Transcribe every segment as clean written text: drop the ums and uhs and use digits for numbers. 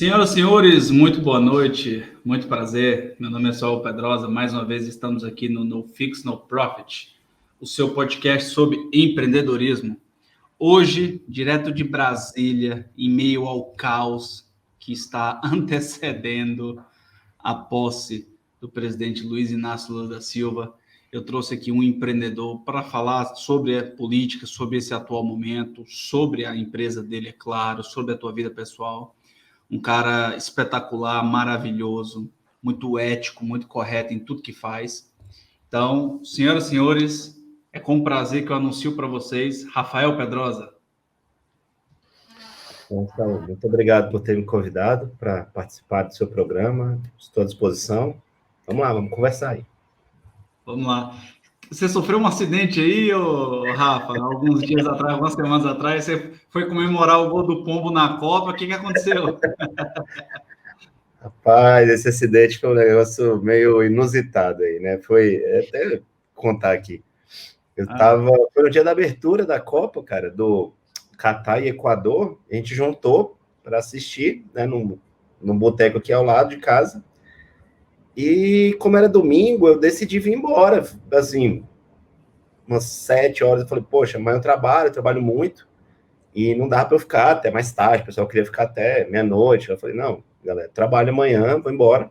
Senhoras e senhores, muito boa noite, muito prazer. Meu nome é Saul Pedrosa. Mais uma vez estamos aqui no No Fix, No Profit, o seu podcast sobre empreendedorismo. Hoje, direto de Brasília, em meio ao caos que está antecedendo a posse do presidente Luiz Inácio Lula da Silva, eu trouxe aqui um empreendedor para falar sobre a política, sobre esse atual momento, sobre a empresa dele, é claro, sobre a tua vida pessoal. Um cara espetacular, maravilhoso, muito ético, muito correto em tudo que faz. Então, senhoras e senhores, é com prazer que eu anuncio para vocês Rafael Pedrosa. Bom, Saul, muito obrigado por ter me convidado para participar do seu programa. Estou à disposição. Vamos lá, vamos conversar aí. Vamos lá. Você sofreu um acidente aí, Rafa, alguns dias atrás, algumas semanas atrás, você foi comemorar o gol do Pombo na Copa, o que aconteceu? Rapaz, esse acidente foi um negócio meio inusitado aí, né? Até contar aqui. Foi no dia da abertura da Copa, cara, do Catar e Equador, a gente juntou para assistir, né, num boteco aqui ao lado de casa. E como era domingo, eu decidi vir embora, assim, umas 7 horas. Eu falei, poxa, mas eu trabalho muito, e não dá para eu ficar até mais tarde. O pessoal queria ficar até meia-noite. Eu falei, não, galera, trabalho amanhã, vou embora.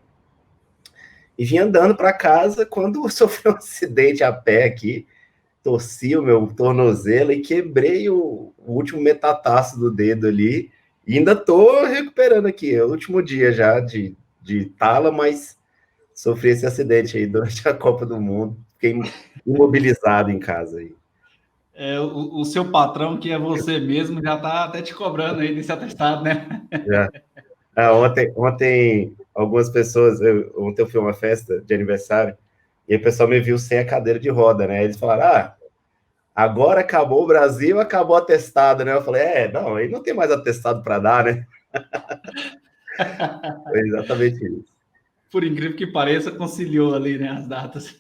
E vim andando para casa quando sofri um acidente a pé aqui, torci o meu tornozelo e quebrei o último metatarso do dedo ali. E ainda tô recuperando aqui, é o último dia já de tala, mas sofri esse acidente aí durante a Copa do Mundo. Fiquei imobilizado em casa aí. O seu patrão, que é você mesmo, já está até te cobrando aí desse atestado, né? Ontem algumas pessoas, ontem eu fui a uma festa de aniversário, e aí o pessoal me viu sem a cadeira de roda, né? Eles falaram, agora acabou o Brasil, acabou o atestado, né? Eu falei, não, aí não tem mais atestado para dar, né? Foi exatamente isso. Por incrível que pareça, conciliou ali, né, as datas.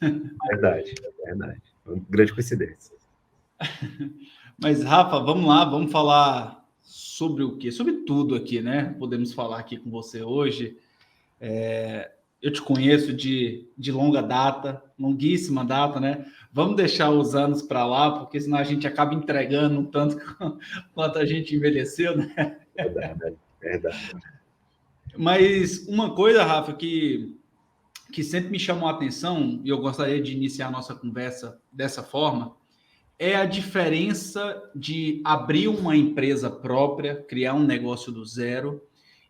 Verdade. Uma grande coincidência. Mas, Rafa, vamos lá, vamos falar sobre o quê? Sobre tudo aqui, né? Podemos falar aqui com você hoje. Eu te conheço de longa data, longuíssima data, né? Vamos deixar os anos para lá, porque senão a gente acaba entregando um tanto quanto a gente envelheceu, né? Verdade. Mas uma coisa, Rafa, que sempre me chamou a atenção, e eu gostaria de iniciar a nossa conversa dessa forma, é a diferença de abrir uma empresa própria, criar um negócio do zero,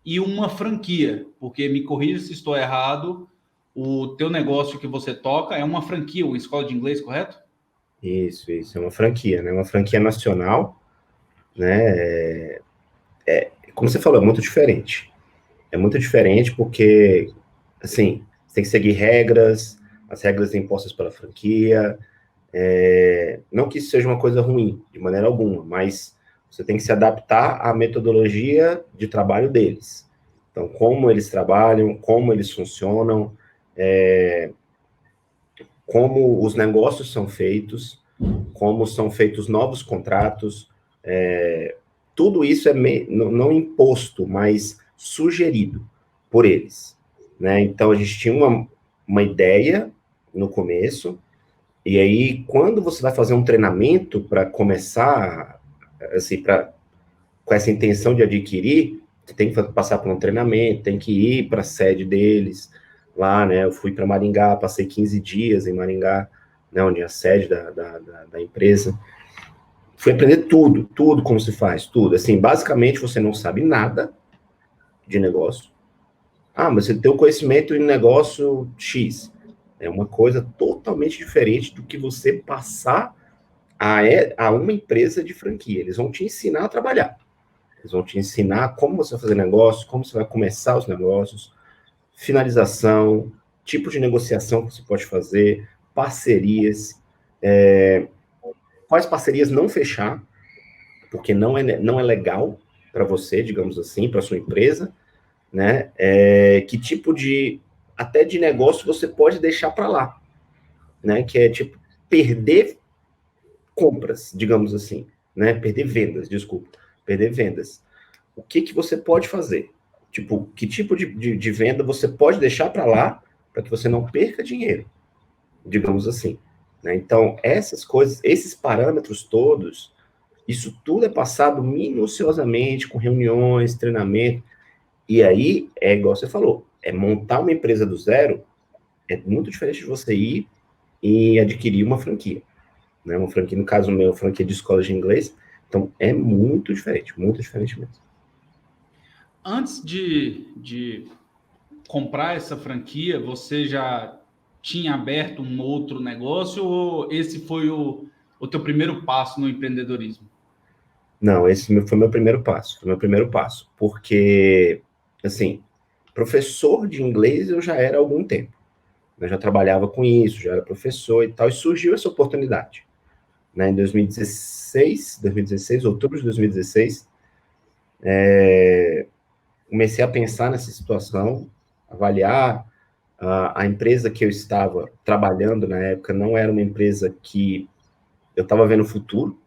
e uma franquia, porque me corrija se estou errado, o teu negócio que você toca é uma franquia, uma escola de inglês, correto? Isso, é uma franquia, né? Uma franquia nacional, né? Como você falou, é muito diferente. É muito diferente porque, assim, você tem que seguir regras, as regras impostas pela franquia. Não que isso seja uma coisa ruim, de maneira alguma, mas você tem que se adaptar à metodologia de trabalho deles. Então, como eles trabalham, como eles funcionam, como os negócios são feitos, como são feitos novos contratos, tudo isso é não imposto, mas sugerido por eles, né? Então, a gente tinha uma ideia no começo, e aí, quando você vai fazer um treinamento para começar, assim, com essa intenção de adquirir, você tem que passar por um treinamento, tem que ir para a sede deles, lá, né? Eu fui para Maringá, passei 15 dias em Maringá, né, onde é a sede da empresa. Fui aprender tudo como se faz, tudo. Assim, basicamente, você não sabe nada de negócio. Mas você tem o conhecimento em negócio X. É uma coisa totalmente diferente do que você passar a uma empresa de franquia. Eles vão te ensinar a trabalhar. Eles vão te ensinar como você vai fazer negócio, como você vai começar os negócios, finalização, tipo de negociação que você pode fazer, parcerias, quais parcerias não fechar, porque não é legal para você, digamos assim, para sua empresa, né? Que tipo até de negócio você pode deixar para lá, né? Que é tipo perder compras, digamos assim, né? Perder vendas, desculpa, perder vendas. O que você pode fazer? Tipo, que tipo de venda você pode deixar para lá para que você não perca dinheiro, digamos assim. Né? Então, essas coisas, esses parâmetros todos, isso tudo é passado minuciosamente, com reuniões, treinamento, e aí, é igual você falou, é montar uma empresa do zero, é muito diferente de você ir e adquirir uma franquia. Né? Uma franquia, no caso meu, franquia de escola de inglês, então é muito diferente mesmo. Antes de comprar essa franquia, você já tinha aberto um outro negócio ou esse foi o teu primeiro passo no empreendedorismo? Não, esse foi meu primeiro passo. Foi meu primeiro passo. Porque, assim, professor de inglês eu já era há algum tempo. Eu já trabalhava com isso, já era professor e tal, e surgiu essa oportunidade. Né, em 2016, outubro de 2016, comecei a pensar nessa situação, avaliar. A empresa que eu estava trabalhando na época não era uma empresa que eu estava vendo futuro.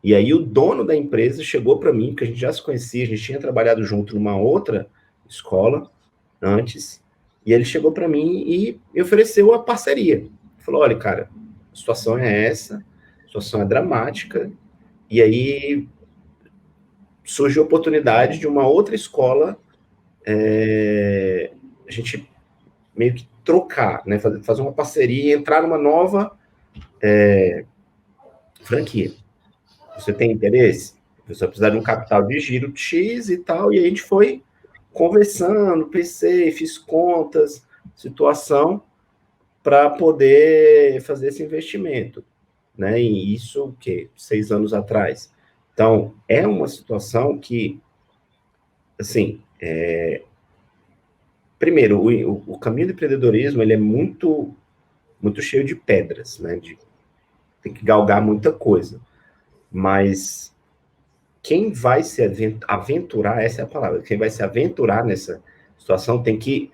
E aí o dono da empresa chegou para mim, porque a gente já se conhecia, a gente tinha trabalhado junto numa outra escola antes, e ele chegou para mim e me ofereceu a parceria. Falou: olha, cara, a situação é essa, a situação é dramática, e aí surgiu a oportunidade de uma outra escola, a gente meio que trocar, né, fazer uma parceria e entrar numa nova franquia. Você tem interesse? Você vai precisar de um capital de giro X e tal, e a gente foi conversando, pensei, fiz contas, situação, para poder fazer esse investimento, né? E isso, o quê? 6 anos atrás. Então, é uma situação que, assim, primeiro, o caminho do empreendedorismo, ele é muito, muito cheio de pedras, né? Tem que galgar muita coisa. Mas quem vai se aventurar, essa é a palavra, quem vai se aventurar nessa situação tem que,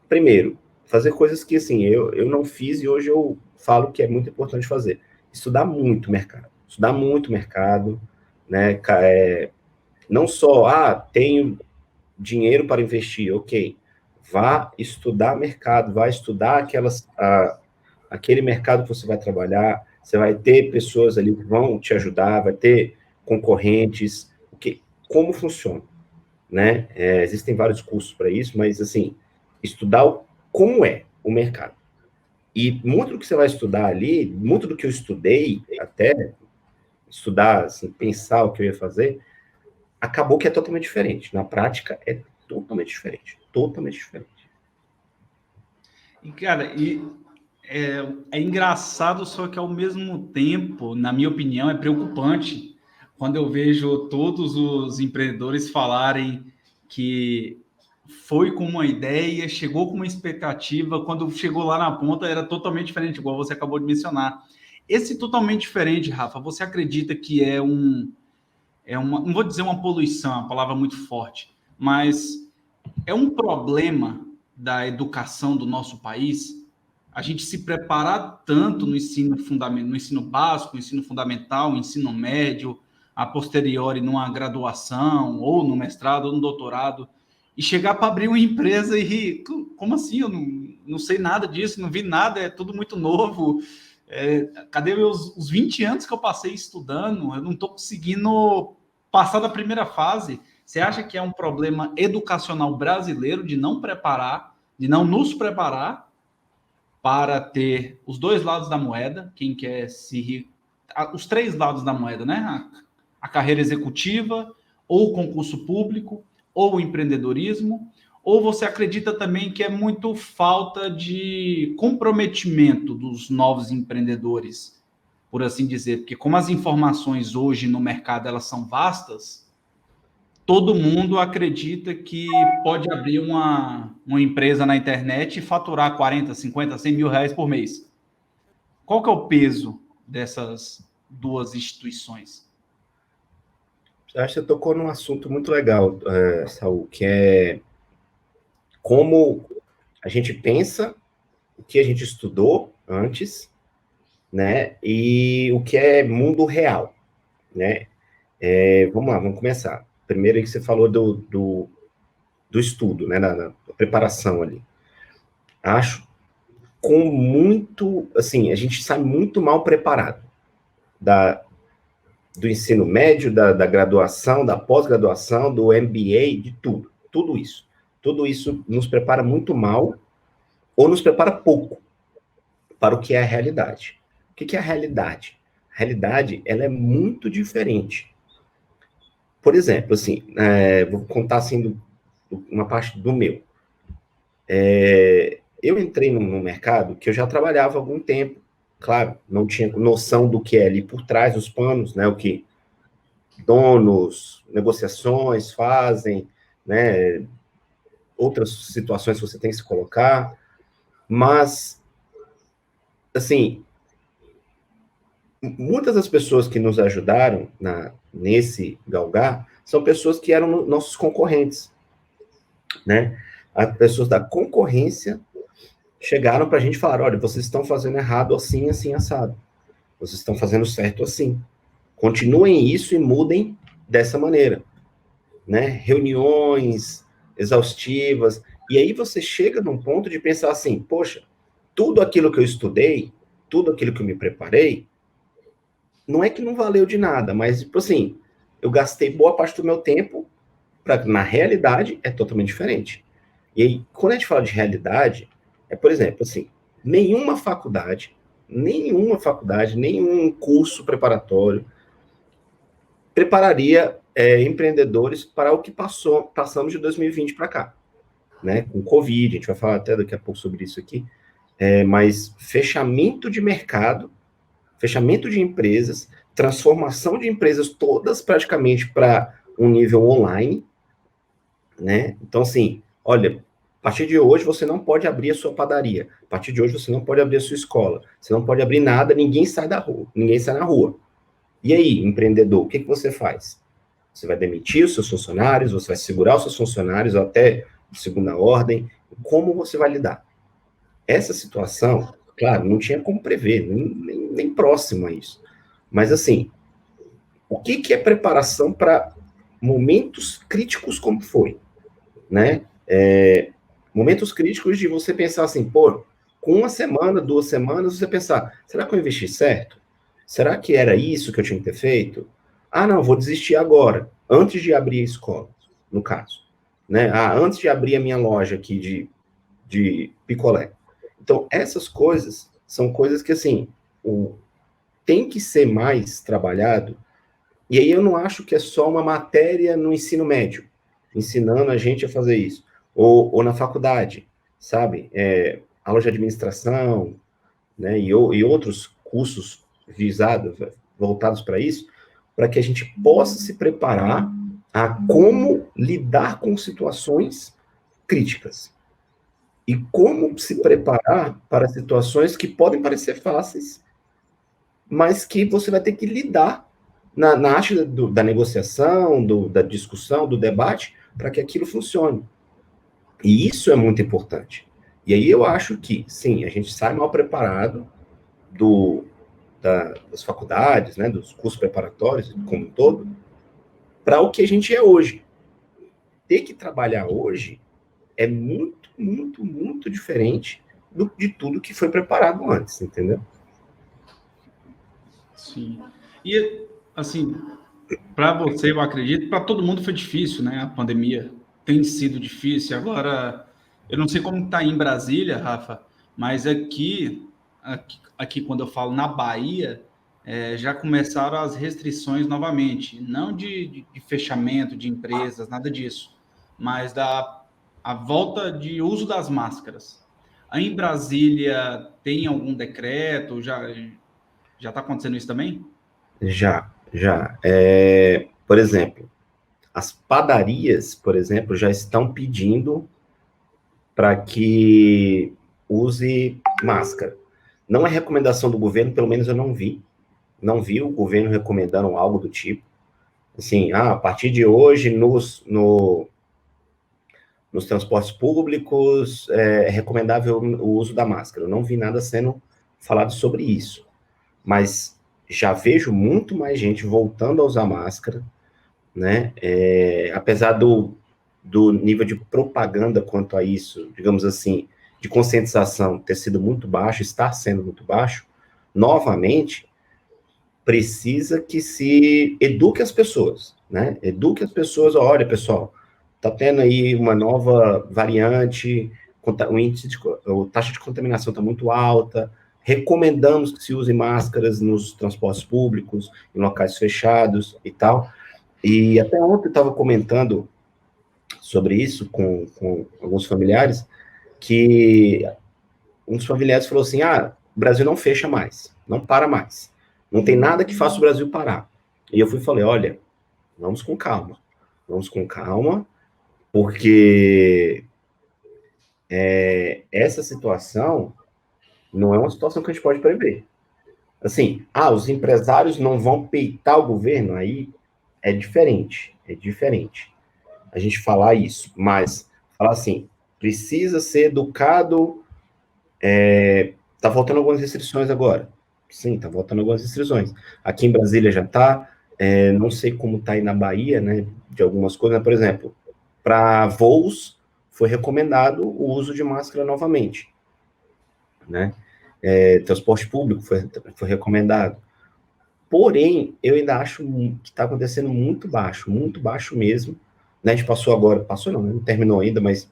primeiro, fazer coisas que, assim, eu não fiz e hoje eu falo que é muito importante fazer. Estudar muito mercado, né? Não só, tenho dinheiro para investir, ok. Vá estudar mercado, vá estudar aquele mercado que você vai trabalhar, você vai ter pessoas ali que vão te ajudar, vai ter concorrentes, como funciona, né? Existem vários cursos para isso, mas, assim, estudar como é o mercado. E muito do que você vai estudar ali, muito do que eu estudei, até estudar, assim, pensar o que eu ia fazer, acabou que é totalmente diferente. Na prática, é totalmente diferente. Totalmente diferente. E, cara, é engraçado, só que ao mesmo tempo, na minha opinião, é preocupante quando eu vejo todos os empreendedores falarem que foi com uma ideia, chegou com uma expectativa, quando chegou lá na ponta era totalmente diferente, igual você acabou de mencionar. Esse totalmente diferente, Rafa, você acredita que não vou dizer uma poluição, é uma palavra muito forte, mas é um problema da educação do nosso país? A gente se preparar tanto no ensino fundamental, no ensino básico, no ensino fundamental, no ensino médio, a posteriori numa graduação, ou no mestrado, ou no doutorado, e chegar para abrir uma empresa e como assim? Eu não sei nada disso, não vi nada, é tudo muito novo. Cadê os 20 anos que eu passei estudando? Eu não estou conseguindo passar da primeira fase. Você acha que é um problema educacional brasileiro de não preparar, de não nos preparar para ter os dois lados da moeda, quem quer os três lados da moeda, né? A carreira executiva, ou o concurso público, ou o empreendedorismo, ou você acredita também que é muito falta de comprometimento dos novos empreendedores, por assim dizer, porque como as informações hoje no mercado elas são vastas, todo mundo acredita que pode abrir uma empresa na internet e faturar 40, 50, 100 mil reais por mês. Qual que é o peso dessas duas instituições? Eu acho que você tocou num assunto muito legal, Saul, que é como a gente pensa, o que a gente estudou antes, né? E o que é mundo real, né? Vamos lá, vamos começar. Primeiro aí que você falou do estudo, né, na preparação ali. Acho com muito, assim, a gente sai muito mal preparado do ensino médio, da graduação, da pós-graduação, do MBA, de tudo isso. Tudo isso nos prepara muito mal ou nos prepara pouco para o que é a realidade. O que é a realidade? A realidade, ela é muito diferente. Por exemplo, assim, vou contar assim uma parte do meu. Eu entrei no mercado que eu já trabalhava há algum tempo, claro, não tinha noção do que é ali por trás dos panos, né, o que donos, negociações fazem, né, outras situações que você tem que se colocar, mas, assim, muitas das pessoas que nos ajudaram nesse galgar são pessoas que eram nossos concorrentes, né? As pessoas da concorrência chegaram para a gente e falaram, olha, vocês estão fazendo errado assim, assim, assado. Vocês estão fazendo certo assim. Continuem isso e mudem dessa maneira, né? Reuniões exaustivas. E aí você chega num ponto de pensar assim, poxa, tudo aquilo que eu estudei, tudo aquilo que eu me preparei, não é que não valeu de nada, mas, tipo assim, eu gastei boa parte do meu tempo na realidade é totalmente diferente. E aí, quando a gente fala de realidade, por exemplo, assim, nenhuma faculdade, nenhum curso preparatório prepararia empreendedores para o que passamos de 2020 para cá, né? Com Covid, a gente vai falar até daqui a pouco sobre isso aqui, mas fechamento de mercado, fechamento de empresas, transformação de empresas todas praticamente para um nível online, né? Então, assim, olha, a partir de hoje você não pode abrir a sua padaria, a partir de hoje você não pode abrir a sua escola, você não pode abrir nada, ninguém sai da rua, ninguém sai na rua. E aí, empreendedor, o que você faz? Você vai demitir os seus funcionários, você vai segurar os seus funcionários até segunda ordem, como você vai lidar? Essa situação, claro, não tinha como prever, nem próximo a isso. Mas, assim, o que é preparação para momentos críticos como foi, né? Momentos críticos de você pensar assim, pô, com uma semana, 2 semanas, você pensar, será que eu investi certo? Será que era isso que eu tinha que ter feito? Ah, não, vou desistir agora, antes de abrir a escola, no caso. Né? Antes de abrir a minha loja aqui de picolé. Então, essas coisas são coisas que, assim, tem que ser mais trabalhado. E aí eu não acho que é só uma matéria no ensino médio, ensinando a gente a fazer isso. Ou na faculdade, sabe? Aula de administração, né? E outros cursos voltados para isso, para que a gente possa se preparar a como lidar com situações críticas. E como se preparar para situações que podem parecer fáceis, mas que você vai ter que lidar na arte da negociação, da discussão, do debate, para que aquilo funcione. E isso é muito importante. E aí eu acho que, sim, a gente sai mal preparado das faculdades, né, dos cursos preparatórios, como um todo, para o que a gente é hoje. Ter que trabalhar hoje é muito, muito, muito diferente de tudo que foi preparado antes, entendeu? Sim. E, assim, para você, eu acredito, para todo mundo foi difícil, né? A pandemia tem sido difícil. Agora, eu não sei como está em Brasília, Rafa, mas aqui quando eu falo na Bahia, já começaram as restrições novamente. Não de fechamento de empresas, nada disso, mas a volta de uso das máscaras. Aí em Brasília tem algum decreto? Já está acontecendo isso também? Já. Por exemplo, as padarias, por exemplo, já estão pedindo para que use máscara. Não é recomendação do governo, pelo menos eu não vi. Não vi o governo recomendando algo do tipo. Assim, a partir de hoje, nos transportes públicos, é recomendável o uso da máscara. Eu não vi nada sendo falado sobre isso. Mas já vejo muito mais gente voltando a usar máscara, né? Apesar do nível de propaganda quanto a isso, digamos assim, de conscientização ter sido muito baixo, estar sendo muito baixo, novamente, precisa que se eduque as pessoas, né? Eduque as pessoas, olha, pessoal, tá tendo aí uma nova variante, o índice a taxa de contaminação está muito alta, recomendamos que se use máscaras nos transportes públicos, em locais fechados e tal. E até ontem eu estava comentando sobre isso com alguns familiares, que um dos familiares falou assim, o Brasil não fecha mais, não para mais. Não tem nada que faça o Brasil parar. E eu falei, olha, vamos com calma, porque essa situação não é uma situação que a gente pode prever. Assim, os empresários não vão peitar o governo, aí é diferente. A gente falar isso, mas falar assim, precisa ser educado, tá voltando algumas restrições agora. Sim, tá voltando algumas restrições. Aqui em Brasília já tá, não sei como tá aí na Bahia, né, de algumas coisas, por exemplo, para voos foi recomendado o uso de máscara novamente, né, transporte público foi recomendado. Porém, eu ainda acho que está acontecendo muito baixo mesmo, né, a gente passou não terminou ainda, mas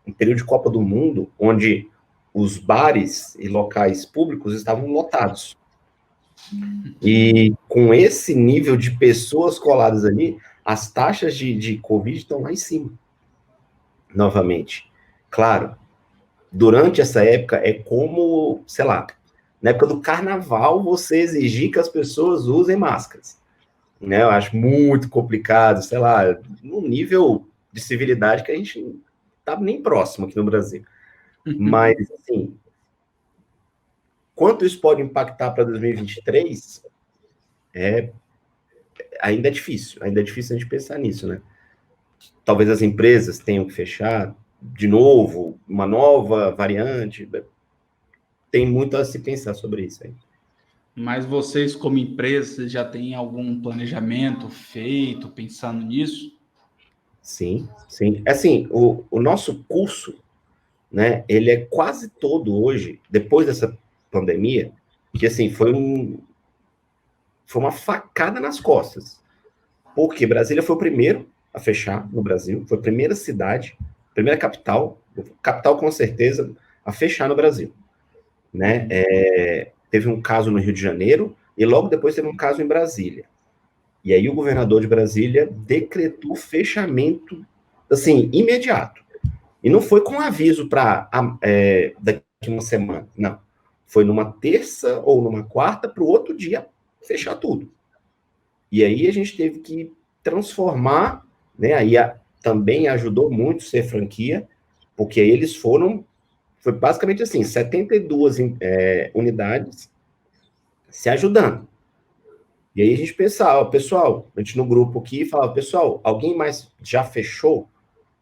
um período de Copa do Mundo, onde os bares e locais públicos estavam lotados. E com esse nível de pessoas coladas ali, as taxas de Covid estão lá em cima, novamente. Claro, durante essa época é como, sei lá, na época do carnaval, você exigir que as pessoas usem máscaras. Né? Eu acho muito complicado, sei lá, num nível de civilidade que a gente não está nem próximo aqui no Brasil. Mas, assim, quanto isso pode impactar para 2023, ainda é difícil a gente pensar nisso, né? Talvez as empresas tenham que fechar de novo, uma nova variante, tem muito a se pensar sobre isso aí. Mas vocês, como empresa, já têm algum planejamento feito, pensando nisso? Sim. Assim, o nosso curso, né, ele é quase todo hoje, depois dessa pandemia, que assim, foi uma facada nas costas. Porque Brasília foi o primeiro a fechar no Brasil, foi a primeira cidade, primeira capital com certeza, a fechar no Brasil. Né? Teve um caso no Rio de Janeiro, e logo depois teve um caso em Brasília. E aí o governador de Brasília decretou fechamento, assim, imediato. E não foi com aviso para daqui a uma semana, não. Foi numa terça ou numa quarta para o outro dia fechar tudo. E aí a gente teve que transformar, né? Aí também ajudou muito ser franquia, porque eles foi basicamente assim, 72 unidades se ajudando. E aí a gente pensava, pessoal, a gente no grupo aqui falava, pessoal, alguém mais já fechou?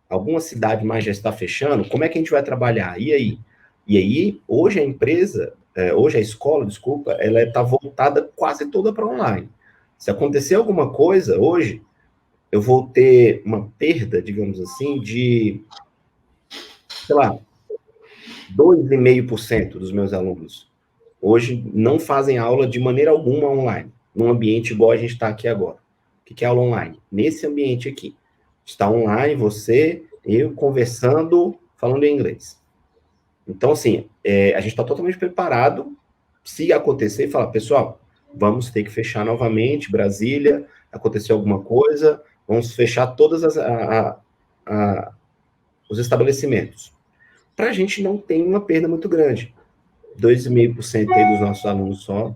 Alguma cidade mais já está fechando? Como é que a gente vai trabalhar? E aí? E aí, hoje a empresa, hoje a escola, desculpa, ela está voltada quase toda para online. Se acontecer alguma coisa hoje, eu vou ter uma perda, digamos assim, de, sei lá, 2,5% dos meus alunos. Hoje não fazem aula de maneira alguma online, num ambiente igual a gente está aqui agora. O que é aula online? Nesse ambiente aqui. Está online, você, eu, conversando, falando em inglês. Então, assim, a gente está totalmente preparado se acontecer e falar, pessoal, vamos ter que fechar novamente Brasília, aconteceu alguma coisa, vamos fechar todos os estabelecimentos. Para a gente não ter uma perda muito grande. 2,5% aí dos nossos alunos só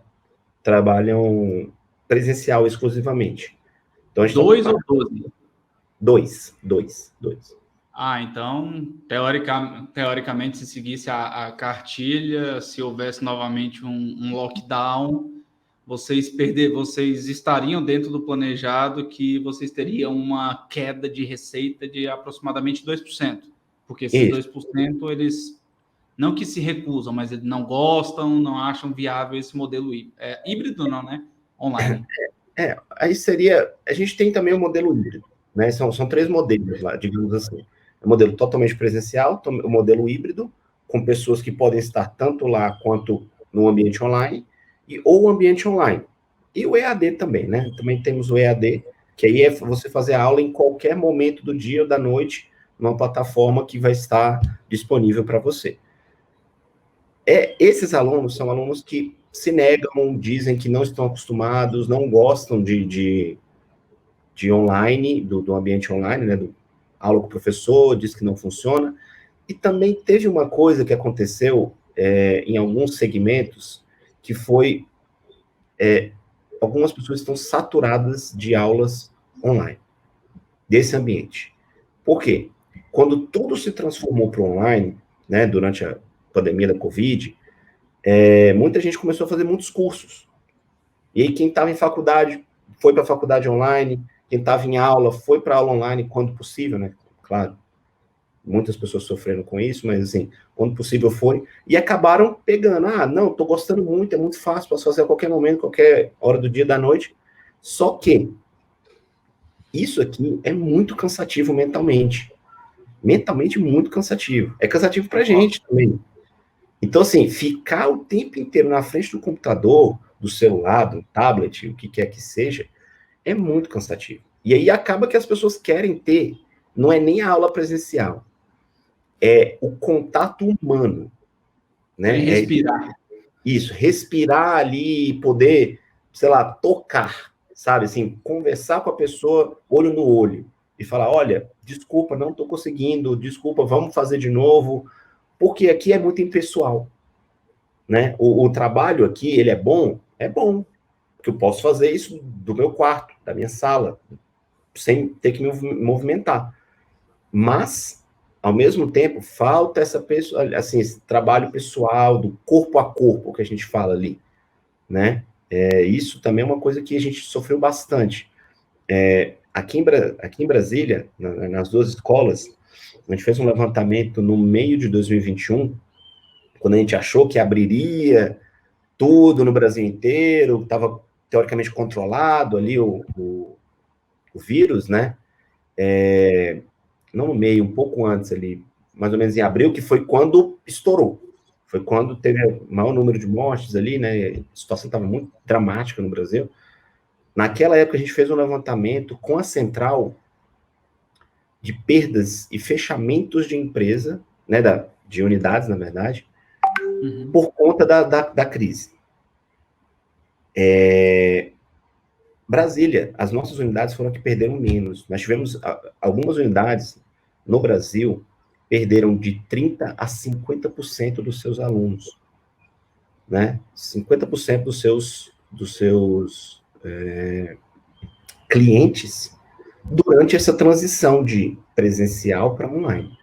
trabalham presencial exclusivamente. Então, a gente 2 ou 12? 2. Então, teoricamente, se seguisse a cartilha, se houvesse novamente um lockdown, vocês estariam dentro do planejado que vocês teriam uma queda de receita de aproximadamente 2%. Porque esses 2%, eles não que se recusam, mas eles não gostam, não acham viável esse modelo híbrido, não, né? Online. Aí seria... A gente tem também o modelo híbrido, né? São três modelos lá, digamos assim. O modelo totalmente presencial, o modelo híbrido, com pessoas que podem estar tanto lá quanto no ambiente online, ou o ambiente online. E o EAD também, né? Também temos o EAD, que aí é você fazer a aula em qualquer momento do dia ou da noite, numa plataforma que vai estar disponível para você. Esses alunos são alunos que se negam, dizem que não estão acostumados, não gostam de online, do ambiente online, né? Do aula com o professor, diz que não funciona. E também teve uma coisa que aconteceu em alguns segmentos, que foi algumas pessoas estão saturadas de aulas online, desse ambiente. Por quê? Quando tudo se transformou para o online, né, durante a pandemia da Covid, muita gente começou a fazer muitos cursos. E aí quem estava em faculdade foi para a faculdade online, quem estava em aula foi para a aula online quando possível, né? Claro, muitas pessoas sofreram com isso, mas assim, quando possível foi, e acabaram pegando, não, estou gostando muito, é muito fácil, posso fazer a qualquer momento, qualquer hora do dia, da noite, só que isso aqui é muito cansativo mentalmente muito cansativo, é cansativo pra gente também. Então, assim, ficar o tempo inteiro na frente do computador, do celular, do tablet, o que quer que seja, é muito cansativo. E aí acaba que as pessoas querem ter, não é nem a aula presencial, é o contato humano, né? Respirar. Isso, respirar ali, poder, sei lá, tocar, sabe? Assim, conversar com a pessoa olho no olho e falar, olha, desculpa, não estou conseguindo, desculpa, vamos fazer de novo, porque aqui é muito impessoal, né? O trabalho aqui, ele é bom, porque eu posso fazer isso do meu quarto, da minha sala, sem ter que me movimentar. Mas, ao mesmo tempo, falta essa pessoa, assim, esse trabalho pessoal, do corpo a corpo, que a gente fala ali, né? Isso também é uma coisa que a gente sofreu bastante. Aqui em Brasília, nas duas escolas, a gente fez um levantamento no meio de 2021, quando a gente achou que abriria tudo no Brasil inteiro, estava teoricamente controlado ali o vírus, né? Não no meio, um pouco antes ali, mais ou menos em abril, que foi quando estourou. Foi quando teve o maior número de mortes ali, né? A situação estava muito dramática no Brasil. Naquela época, a gente fez um levantamento com a central de perdas e fechamentos de empresa, né? De unidades, na verdade, por conta da crise. Brasília, as nossas unidades foram que perderam menos. Nós tivemos algumas unidades no Brasil perderam de 30% a 50% dos seus alunos, né? 50% dos seus clientes durante essa transição de presencial para online.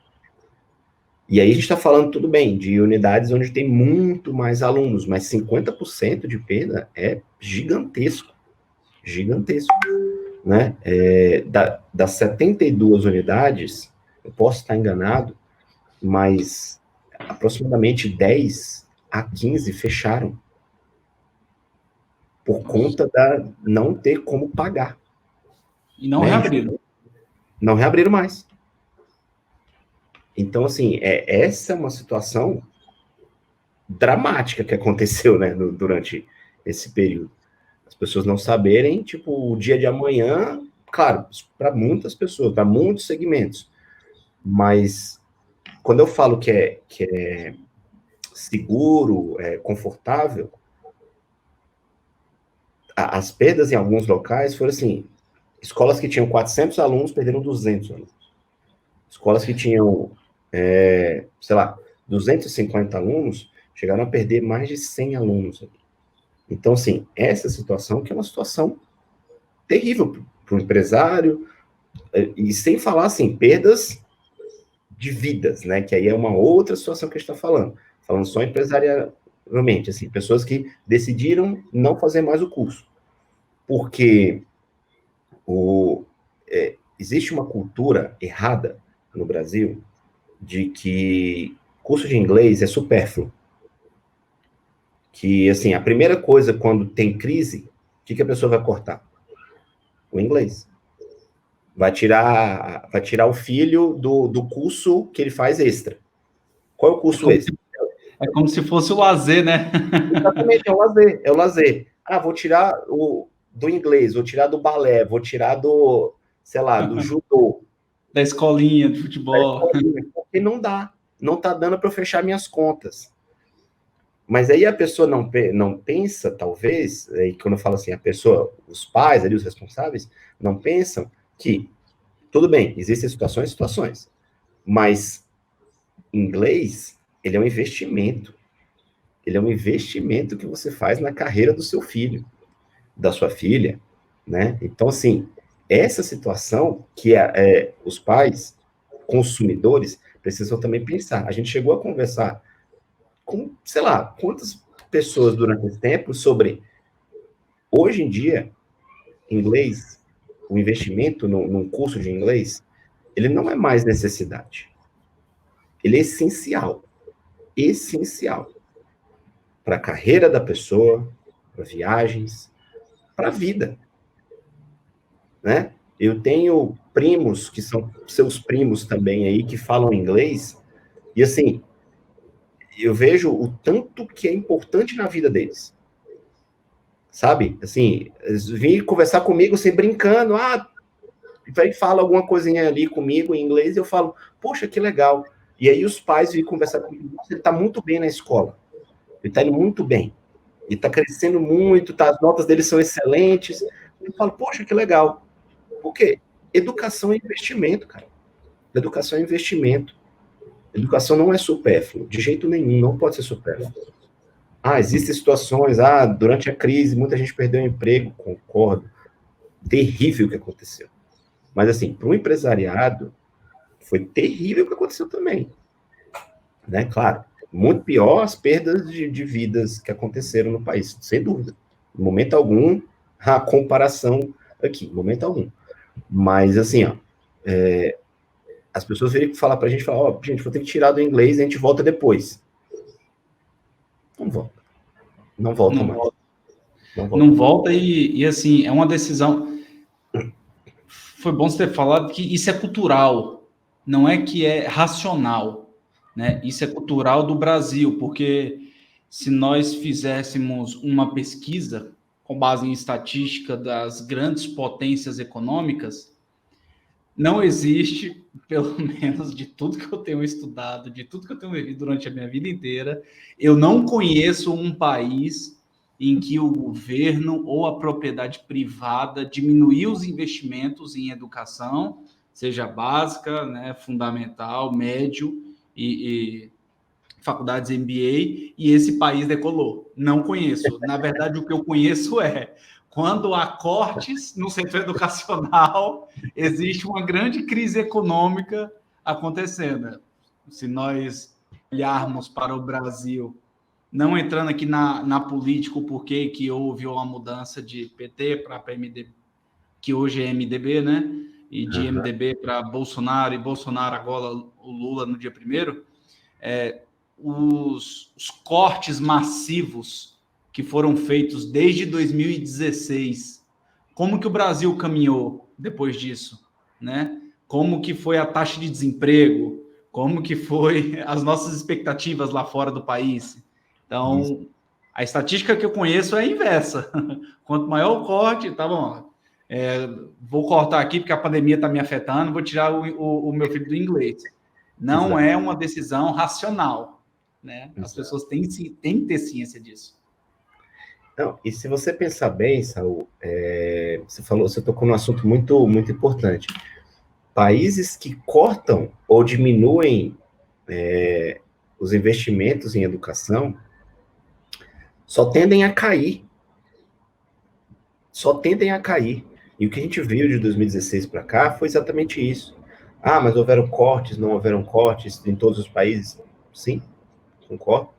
E aí a gente está falando, tudo bem, de unidades onde tem muito mais alunos, mas 50% de perda é gigantesco. Gigantesco. Né? Das 72 unidades, eu posso estar enganado, mas aproximadamente 10 a 15 fecharam por conta da não ter como pagar. E não reabriram. Não reabriram mais. Então, assim, essa é uma situação dramática que aconteceu, né, durante esse período. As pessoas não saberem, tipo, o dia de amanhã, claro, para muitas pessoas, para muitos segmentos, mas quando eu falo que é seguro, confortável, as perdas em alguns locais foram assim, escolas que tinham 400 alunos perderam 200 alunos. Escolas que tinham, sei lá, 250 alunos, chegaram a perder mais de 100 alunos. Então, assim, essa situação que é uma situação terrível para o empresário, e sem falar, assim, perdas de vidas, né? Que aí é uma outra situação que a gente está falando só empresarialmente, assim, pessoas que decidiram não fazer mais o curso, porque existe uma cultura errada no Brasil de que curso de inglês é supérfluo, que, assim, a primeira coisa quando tem crise, o que a pessoa vai cortar? O inglês. Vai tirar o filho do curso que ele faz extra. Qual é o curso extra? É como se fosse o lazer, né? Exatamente, é o lazer. Ah, vou tirar do inglês, vou tirar do balé, vou tirar sei lá, do judô. Da escolinha de Da futebol. escolinha, porque não tá dando para eu fechar minhas contas. Mas aí a pessoa não pensa, talvez, aí quando eu falo assim, a pessoa, os pais ali, os responsáveis, não pensam que, tudo bem, existem situações, mas inglês, ele é um investimento. Ele é um investimento que você faz na carreira do seu filho, da sua filha, né? Então, assim, essa situação que os pais, consumidores, precisam também pensar. A gente chegou a conversar com, sei lá, quantas pessoas durante esse tempo sobre, hoje em dia, inglês, o investimento num curso de inglês, ele não é mais necessidade. Ele é essencial para a carreira da pessoa, para viagens, para a vida, né? Eu tenho primos que são seus primos também aí, que falam inglês, e assim, eu vejo o tanto que é importante na vida deles. Sabe? Assim, eles vêm conversar comigo, assim, brincando, vai fala alguma coisinha ali comigo em inglês, e eu falo, poxa, que legal. E aí os pais vêm conversar comigo, nossa, ele está muito bem na escola, ele está indo muito bem, ele está crescendo muito, as notas dele são excelentes. Eu falo, poxa, que legal. Por quê? Educação é investimento, cara. Educação é investimento. Educação não é supérfluo, de jeito nenhum, não pode ser supérfluo. Existem situações, durante a crise, muita gente perdeu o emprego, concordo. Terrível o que aconteceu. Mas, assim, para o empresariado, foi terrível o que aconteceu também. Né? Claro, muito pior as perdas de vidas que aconteceram no país, sem dúvida. Em momento algum, a comparação aqui, em momento algum. Mas, assim, as pessoas vêm falar para a gente, gente, vou ter que tirar do inglês e a gente volta depois. Não volta. Não volta Não mais. volta. Não volta e, assim, é uma decisão... Foi bom você ter falado que isso é cultural, não é que é racional, né? Isso é cultural do Brasil, porque se nós fizéssemos uma pesquisa com base em estatística das grandes potências econômicas, não existe, pelo menos de tudo que eu tenho estudado, de tudo que eu tenho vivido durante a minha vida inteira, eu não conheço um país em que o governo ou a propriedade privada diminuiu os investimentos em educação, seja básica, né, fundamental, médio e faculdades MBA, e esse país decolou. Não conheço. Na verdade, o que eu conheço é quando há cortes no setor educacional, existe uma grande crise econômica acontecendo. Se nós olharmos para o Brasil, não entrando aqui na política, porque que houve uma mudança de PT para PMDB, que hoje é MDB, né? E de MDB para Bolsonaro, e Bolsonaro agora o Lula no dia 1º, os cortes massivos que foram feitos desde 2016, como que o Brasil caminhou depois disso, né? Como que foi a taxa de desemprego, como que foi as nossas expectativas lá fora do país. Então, a estatística que eu conheço é a inversa. Quanto maior o corte, tá bom, vou cortar aqui porque a pandemia está me afetando, vou tirar o meu filho do inglês. Não Exato. É uma decisão racional, né? As Exato. Pessoas têm que ter ciência disso. Não, e se você pensar bem, Saul, você tocou num assunto muito, muito importante. Países que cortam ou diminuem os investimentos em educação só tendem a cair. Só tendem a cair. E o que a gente viu de 2016 para cá foi exatamente isso. Mas houveram cortes, não houveram cortes em todos os países? Sim, concordo.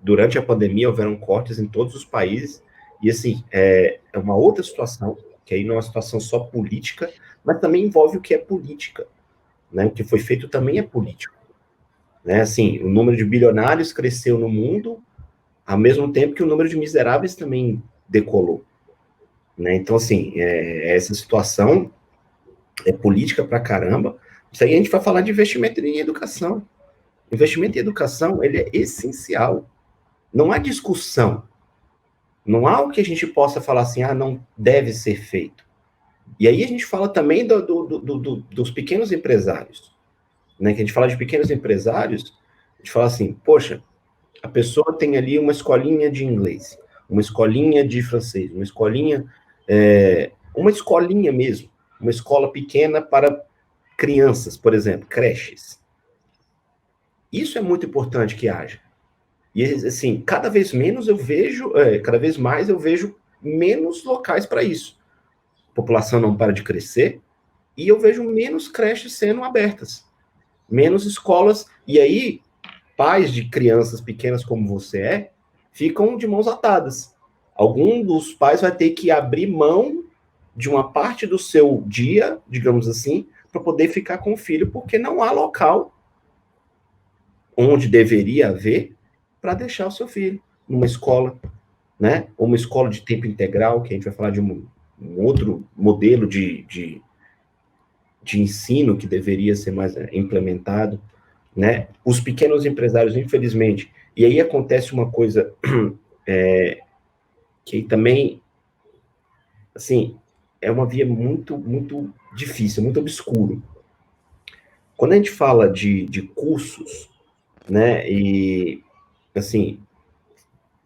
Durante a pandemia houveram cortes em todos os países, e assim, é uma outra situação, que aí não é uma situação só política, mas também envolve o que é política, né? O que foi feito também é político, né? Assim, o número de bilionários cresceu no mundo, ao mesmo tempo que o número de miseráveis também decolou, né? Então, assim, essa situação, é política pra caramba. Isso aí a gente vai falar de investimento em educação. Investimento em educação, ele é essencial. Não há discussão. Não há o que a gente possa falar assim, não deve ser feito. E aí a gente fala também dos pequenos empresários, né? Que a gente fala de pequenos empresários, a gente fala assim, poxa, a pessoa tem ali uma escolinha de inglês, uma escolinha de francês, uma escolinha mesmo, uma escola pequena para crianças, por exemplo, creches. Isso é muito importante que haja. E, assim, cada vez mais eu vejo menos locais para isso. A população não para de crescer e eu vejo menos creches sendo abertas, menos escolas. E aí, pais de crianças pequenas como você ficam de mãos atadas. Algum dos pais vai ter que abrir mão de uma parte do seu dia, digamos assim, para poder ficar com o filho, porque não há local onde deveria haver para deixar o seu filho numa escola, né? Ou uma escola de tempo integral, que a gente vai falar de um outro modelo de ensino que deveria ser mais implementado, né? Os pequenos empresários, infelizmente, e aí acontece uma coisa que também, assim, é uma via muito, muito difícil, muito obscuro. Quando a gente fala de cursos, né, e, assim,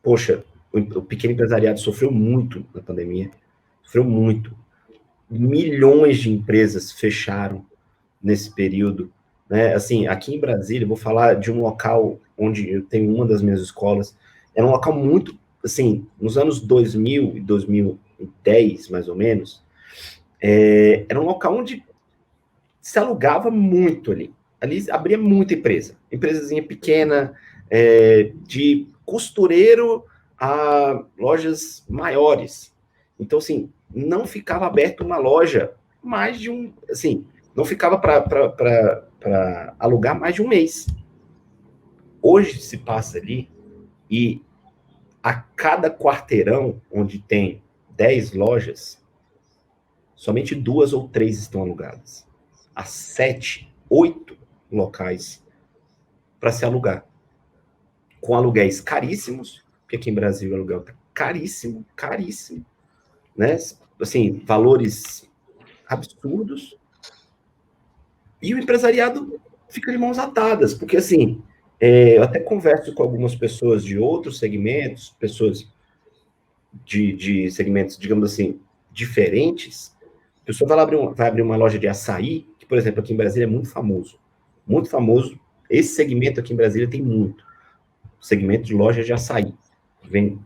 poxa, o pequeno empresariado sofreu muito na pandemia, sofreu muito. Milhões de empresas fecharam nesse período, né? Assim, aqui em Brasília, vou falar de um local onde eu tenho uma das minhas escolas, era um local muito, assim, nos anos 2000 e 2010, mais ou menos, era um local onde se alugava muito ali. Ali abria muita empresazinha pequena, de costureiro a lojas maiores. Então, assim, não ficava aberto uma loja mais de um, assim, não ficava para alugar mais de um mês. Hoje se passa ali e a cada quarteirão onde tem 10 lojas, somente 2 ou 3 estão alugadas. Há 7, 8 locais para se alugar. Com aluguéis caríssimos, porque aqui em Brasil o aluguel está caríssimo, caríssimo, né? Assim, valores absurdos. E o empresariado fica de mãos atadas, porque assim, eu até converso com algumas pessoas de outros segmentos, pessoas de segmentos, digamos assim, diferentes. A pessoa vai abrir uma loja de açaí, que, por exemplo, aqui em Brasília é muito famoso. Muito famoso. Esse segmento aqui em Brasília tem muito. Segmento de loja de açaí.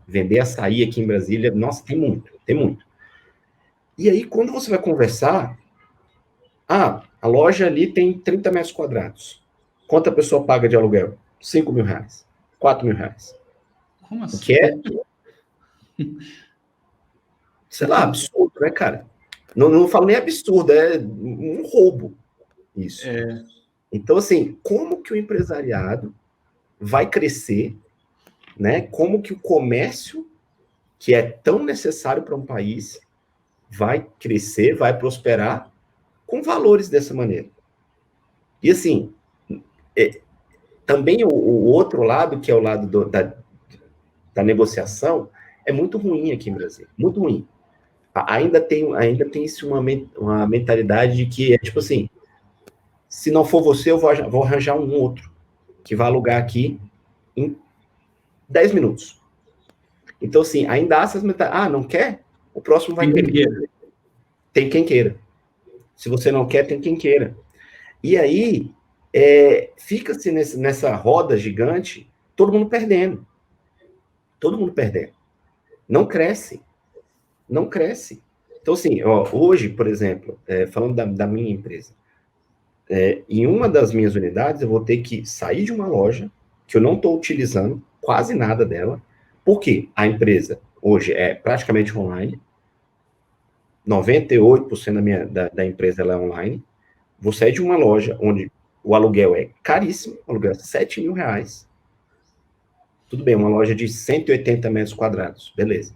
Vender açaí aqui em Brasília, nossa, tem muito, tem muito. E aí, quando você vai conversar, a loja ali tem 30 metros quadrados. Quanto a pessoa paga de aluguel? 5 mil reais, 4 mil reais. Como assim? O que é, sei lá, absurdo, né, cara? Não falo nem absurdo, é um roubo isso. Então, assim, como que o empresariado vai crescer, né? Como que o comércio, que é tão necessário para um país, vai crescer, vai prosperar com valores dessa maneira. E, assim, também o outro lado, que é o lado da negociação, é muito ruim aqui em Brasil, muito ruim. Ainda tem isso uma mentalidade de que é tipo assim, se não for você, eu vou arranjar um outro que vai alugar aqui em 10 minutos. Então, assim, ainda há essas mentalidades. Não quer? O próximo vai ter. Tem quem queira. Se você não quer, tem quem queira. E aí, fica-se nessa roda gigante, todo mundo perdendo. Todo mundo perdendo. Não cresce. Não cresce. Então, assim, hoje, por exemplo, falando da minha empresa, em uma das minhas unidades, eu vou ter que sair de uma loja que eu não estou utilizando quase nada dela. Por quê? A empresa hoje é praticamente online. 98% da empresa ela é online. Vou sair de uma loja onde o aluguel é caríssimo, o aluguel é 7 mil reais. Tudo bem, uma loja de 180 metros quadrados, beleza.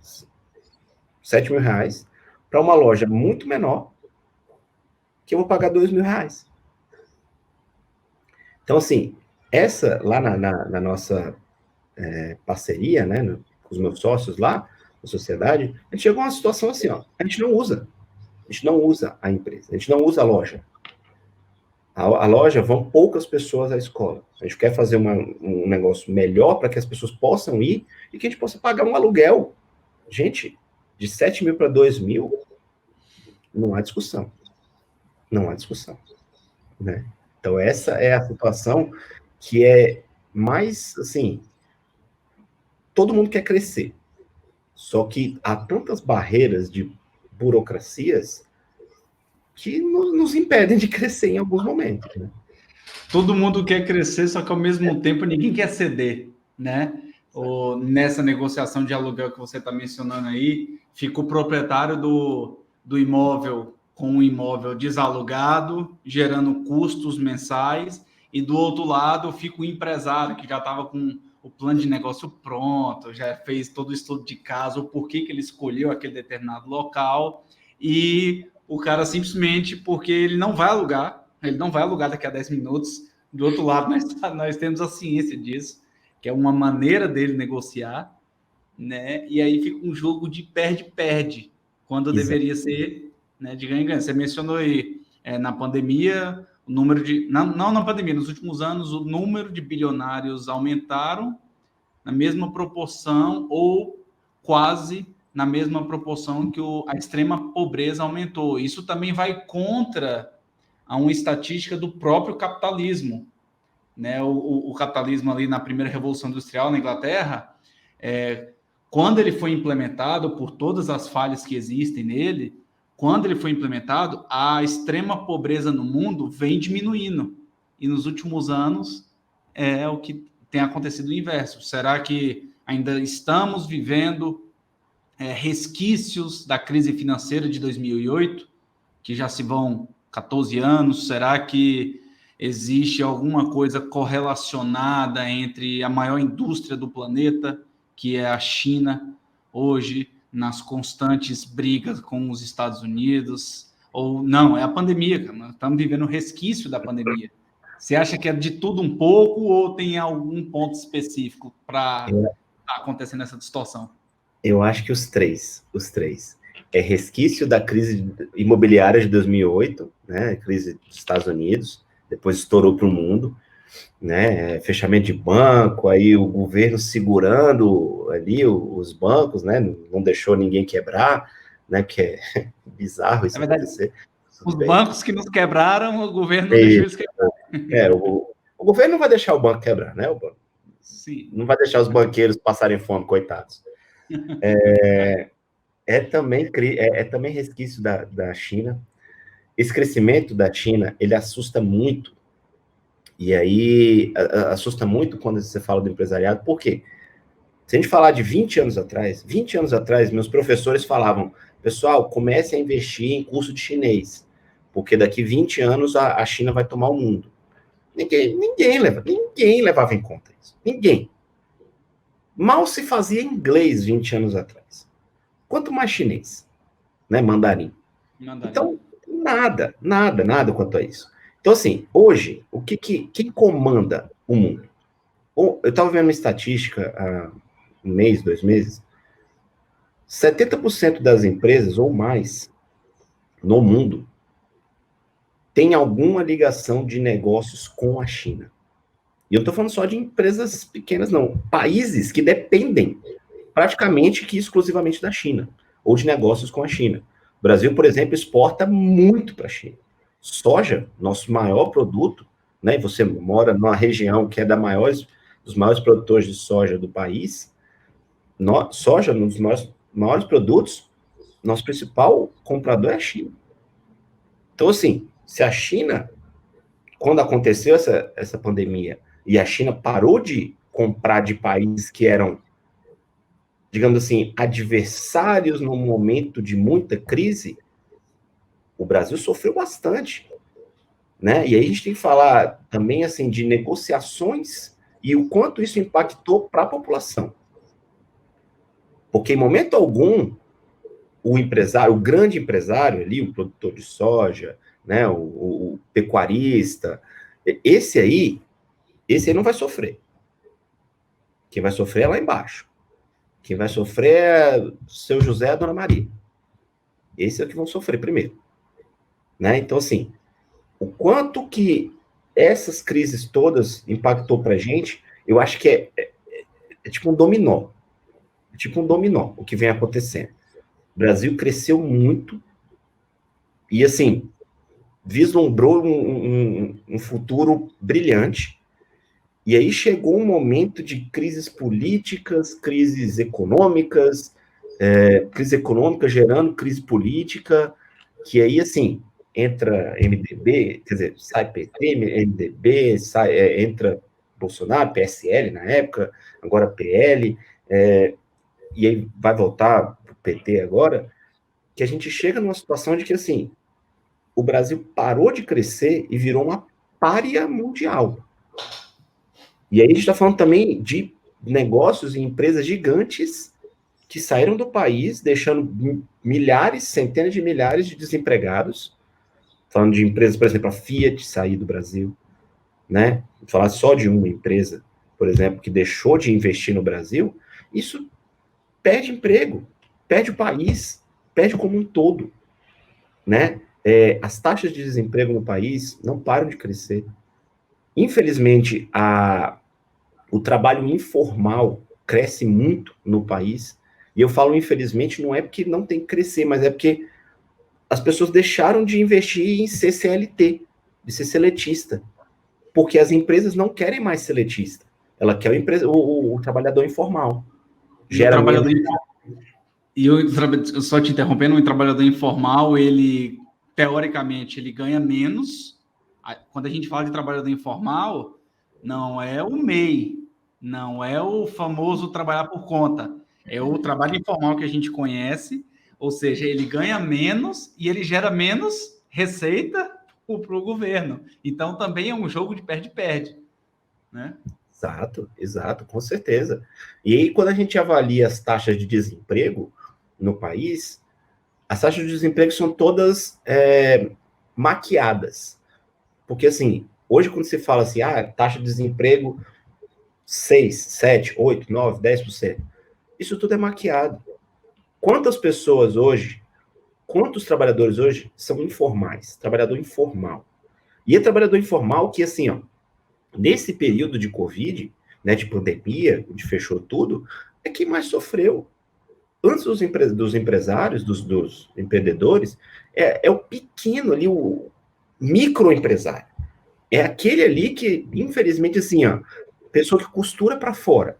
7 mil reais para uma loja muito menor, que eu vou pagar R$ 2.000. Então, assim, essa, lá na nossa parceria, né, com os meus sócios lá, na sociedade, a gente chegou a uma situação assim, ó, a gente não usa a empresa, a gente não usa a loja. A loja vão poucas pessoas à escola. A gente quer fazer um negócio melhor para que as pessoas possam ir e que a gente possa pagar um aluguel. Gente, de 7 mil para 2 mil, não há discussão. Não há discussão. Né? Então, essa é a situação que é mais, assim, todo mundo quer crescer. Só que há tantas barreiras de burocracias que nos impedem de crescer em alguns momentos. Né? Todo mundo quer crescer, só que ao mesmo tempo ninguém quer ceder, né? Nessa negociação de aluguel que você está mencionando aí, fica o proprietário do imóvel com um imóvel desalugado, gerando custos mensais, e do outro lado fica o empresário que já estava com o plano de negócio pronto, já fez todo o estudo de caso, o porquê que ele escolheu aquele determinado local, e o cara simplesmente, porque ele não vai alugar daqui a 10 minutos. Do outro lado, nós temos a ciência disso, que é uma maneira dele negociar, né? E aí fica um jogo de perde-perde, quando deveria ser, né, de ganha-ganha. Você mencionou aí, na pandemia, o número de... Não na pandemia, nos últimos anos, o número de bilionários aumentaram na mesma proporção ou quase na mesma proporção que a extrema pobreza aumentou. Isso também vai contra a uma estatística do próprio capitalismo. Né? O capitalismo ali na primeira Revolução Industrial na Inglaterra, quando ele foi implementado, por todas as falhas que existem nele, quando ele foi implementado, a extrema pobreza no mundo vem diminuindo. E nos últimos anos é o que tem acontecido o inverso. Será que ainda estamos vivendo resquícios da crise financeira de 2008, que já se vão 14 anos? Será que existe alguma coisa correlacionada entre a maior indústria do planeta, que é a China, hoje nas constantes brigas com os Estados Unidos? Ou não, é a pandemia, cara. Nós estamos vivendo o resquício da pandemia. Você acha que é de tudo um pouco ou tem algum ponto específico para acontecer nessa distorção? Eu acho que os três. É resquício da crise imobiliária de 2008, né, crise dos Estados Unidos, depois estourou para o mundo, né, fechamento de banco, aí o governo segurando ali os bancos, né, não deixou ninguém quebrar, né, que é bizarro isso acontecer. Os bancos que nos quebraram, o governo não deixou eles quebrar. O governo não vai deixar o banco quebrar, né, o banco. Sim. Não vai deixar os banqueiros passarem fome, coitados. Também resquício da China. Esse crescimento da China, ele assusta muito. E aí, assusta muito quando você fala do empresariado. Por quê? Se a gente falar de 20 anos atrás, meus professores falavam, pessoal, comece a investir em curso de chinês, porque daqui 20 anos a China vai tomar o mundo. Ninguém levava em conta isso. Ninguém. Mal se fazia inglês 20 anos atrás. Quanto mais chinês, né? Mandarim. Então, nada quanto a isso. Então, assim, hoje, quem comanda o mundo? Eu estava vendo uma estatística há um mês, 2 meses, 70% das empresas ou mais no mundo tem alguma ligação de negócios com a China. E eu não estou falando só de empresas pequenas, não. Países que dependem praticamente que exclusivamente da China, ou de negócios com a China. O Brasil, por exemplo, exporta muito para a China. Soja, nosso maior produto, né? Você mora numa região que é dos maiores produtores de soja do país. Soja, um dos maiores produtos, nosso principal comprador é a China. Então, assim, se a China, quando aconteceu essa pandemia, e a China parou de comprar de países que eram, digamos assim, adversários no momento de muita crise, o Brasil sofreu bastante, né? E aí a gente tem que falar também, assim, de negociações e o quanto isso impactou para a população. Porque em momento algum, o grande empresário ali, o produtor de soja, né? O pecuarista. Esse aí não vai sofrer. Quem vai sofrer é lá embaixo. Quem vai sofrer é seu José e a Dona Maria. Esses é que vão sofrer primeiro. Né? Então, assim, o quanto que essas crises todas impactou para a gente, eu acho que é tipo um dominó. É tipo um dominó o que vem acontecendo. O Brasil cresceu muito e, assim, vislumbrou um futuro brilhante. E aí chegou um momento de crises políticas, crises econômicas, crise econômica gerando crise política, que aí, assim, entra MDB, quer dizer, sai PT, MDB, entra Bolsonaro, PSL na época, agora PL, e aí vai voltar para o PT agora, que a gente chega numa situação de que, assim, o Brasil parou de crescer e virou uma pária mundial. E aí a gente está falando também de negócios e empresas gigantes que saíram do país, deixando milhares, centenas de milhares de desempregados. Falando de empresas, por exemplo, a Fiat sair do Brasil, né? Falar só de uma empresa, por exemplo, que deixou de investir no Brasil, isso perde emprego, perde o país, perde como um todo, né? As taxas de desemprego no país não param de crescer. Infelizmente, o trabalho informal cresce muito no país, e eu falo infelizmente não é porque não tem que crescer, mas é porque as pessoas deixaram de investir em ser CLT, de ser seletista, porque as empresas não querem mais seletista, ela quer o trabalhador informal. E o Gera trabalhador menos. só te interrompendo, o trabalhador informal, ele teoricamente ele ganha menos. Quando a gente fala de trabalhador informal, não é o MEI, não é o famoso trabalhar por conta, é o trabalho informal que a gente conhece, ou seja, ele ganha menos e ele gera menos receita para o governo. Então também é um jogo de perde-perde, né? Exato, com certeza. E aí, quando a gente avalia as taxas de desemprego no país, as taxas de desemprego são todas maquiadas. Porque, assim, hoje quando se fala assim, taxa de desemprego 6, 7, 8, 9, 10%, isso tudo é maquiado. Quantas pessoas hoje, quantos trabalhadores hoje são informais? Trabalhador informal. E é trabalhador informal que, assim, ó, nesse período de Covid, né, de pandemia, onde fechou tudo, é quem mais sofreu. Antes dos empresários, dos empreendedores, é o pequeno ali, o microempresário. É aquele ali que, infelizmente, assim, ó, pessoa que costura para fora.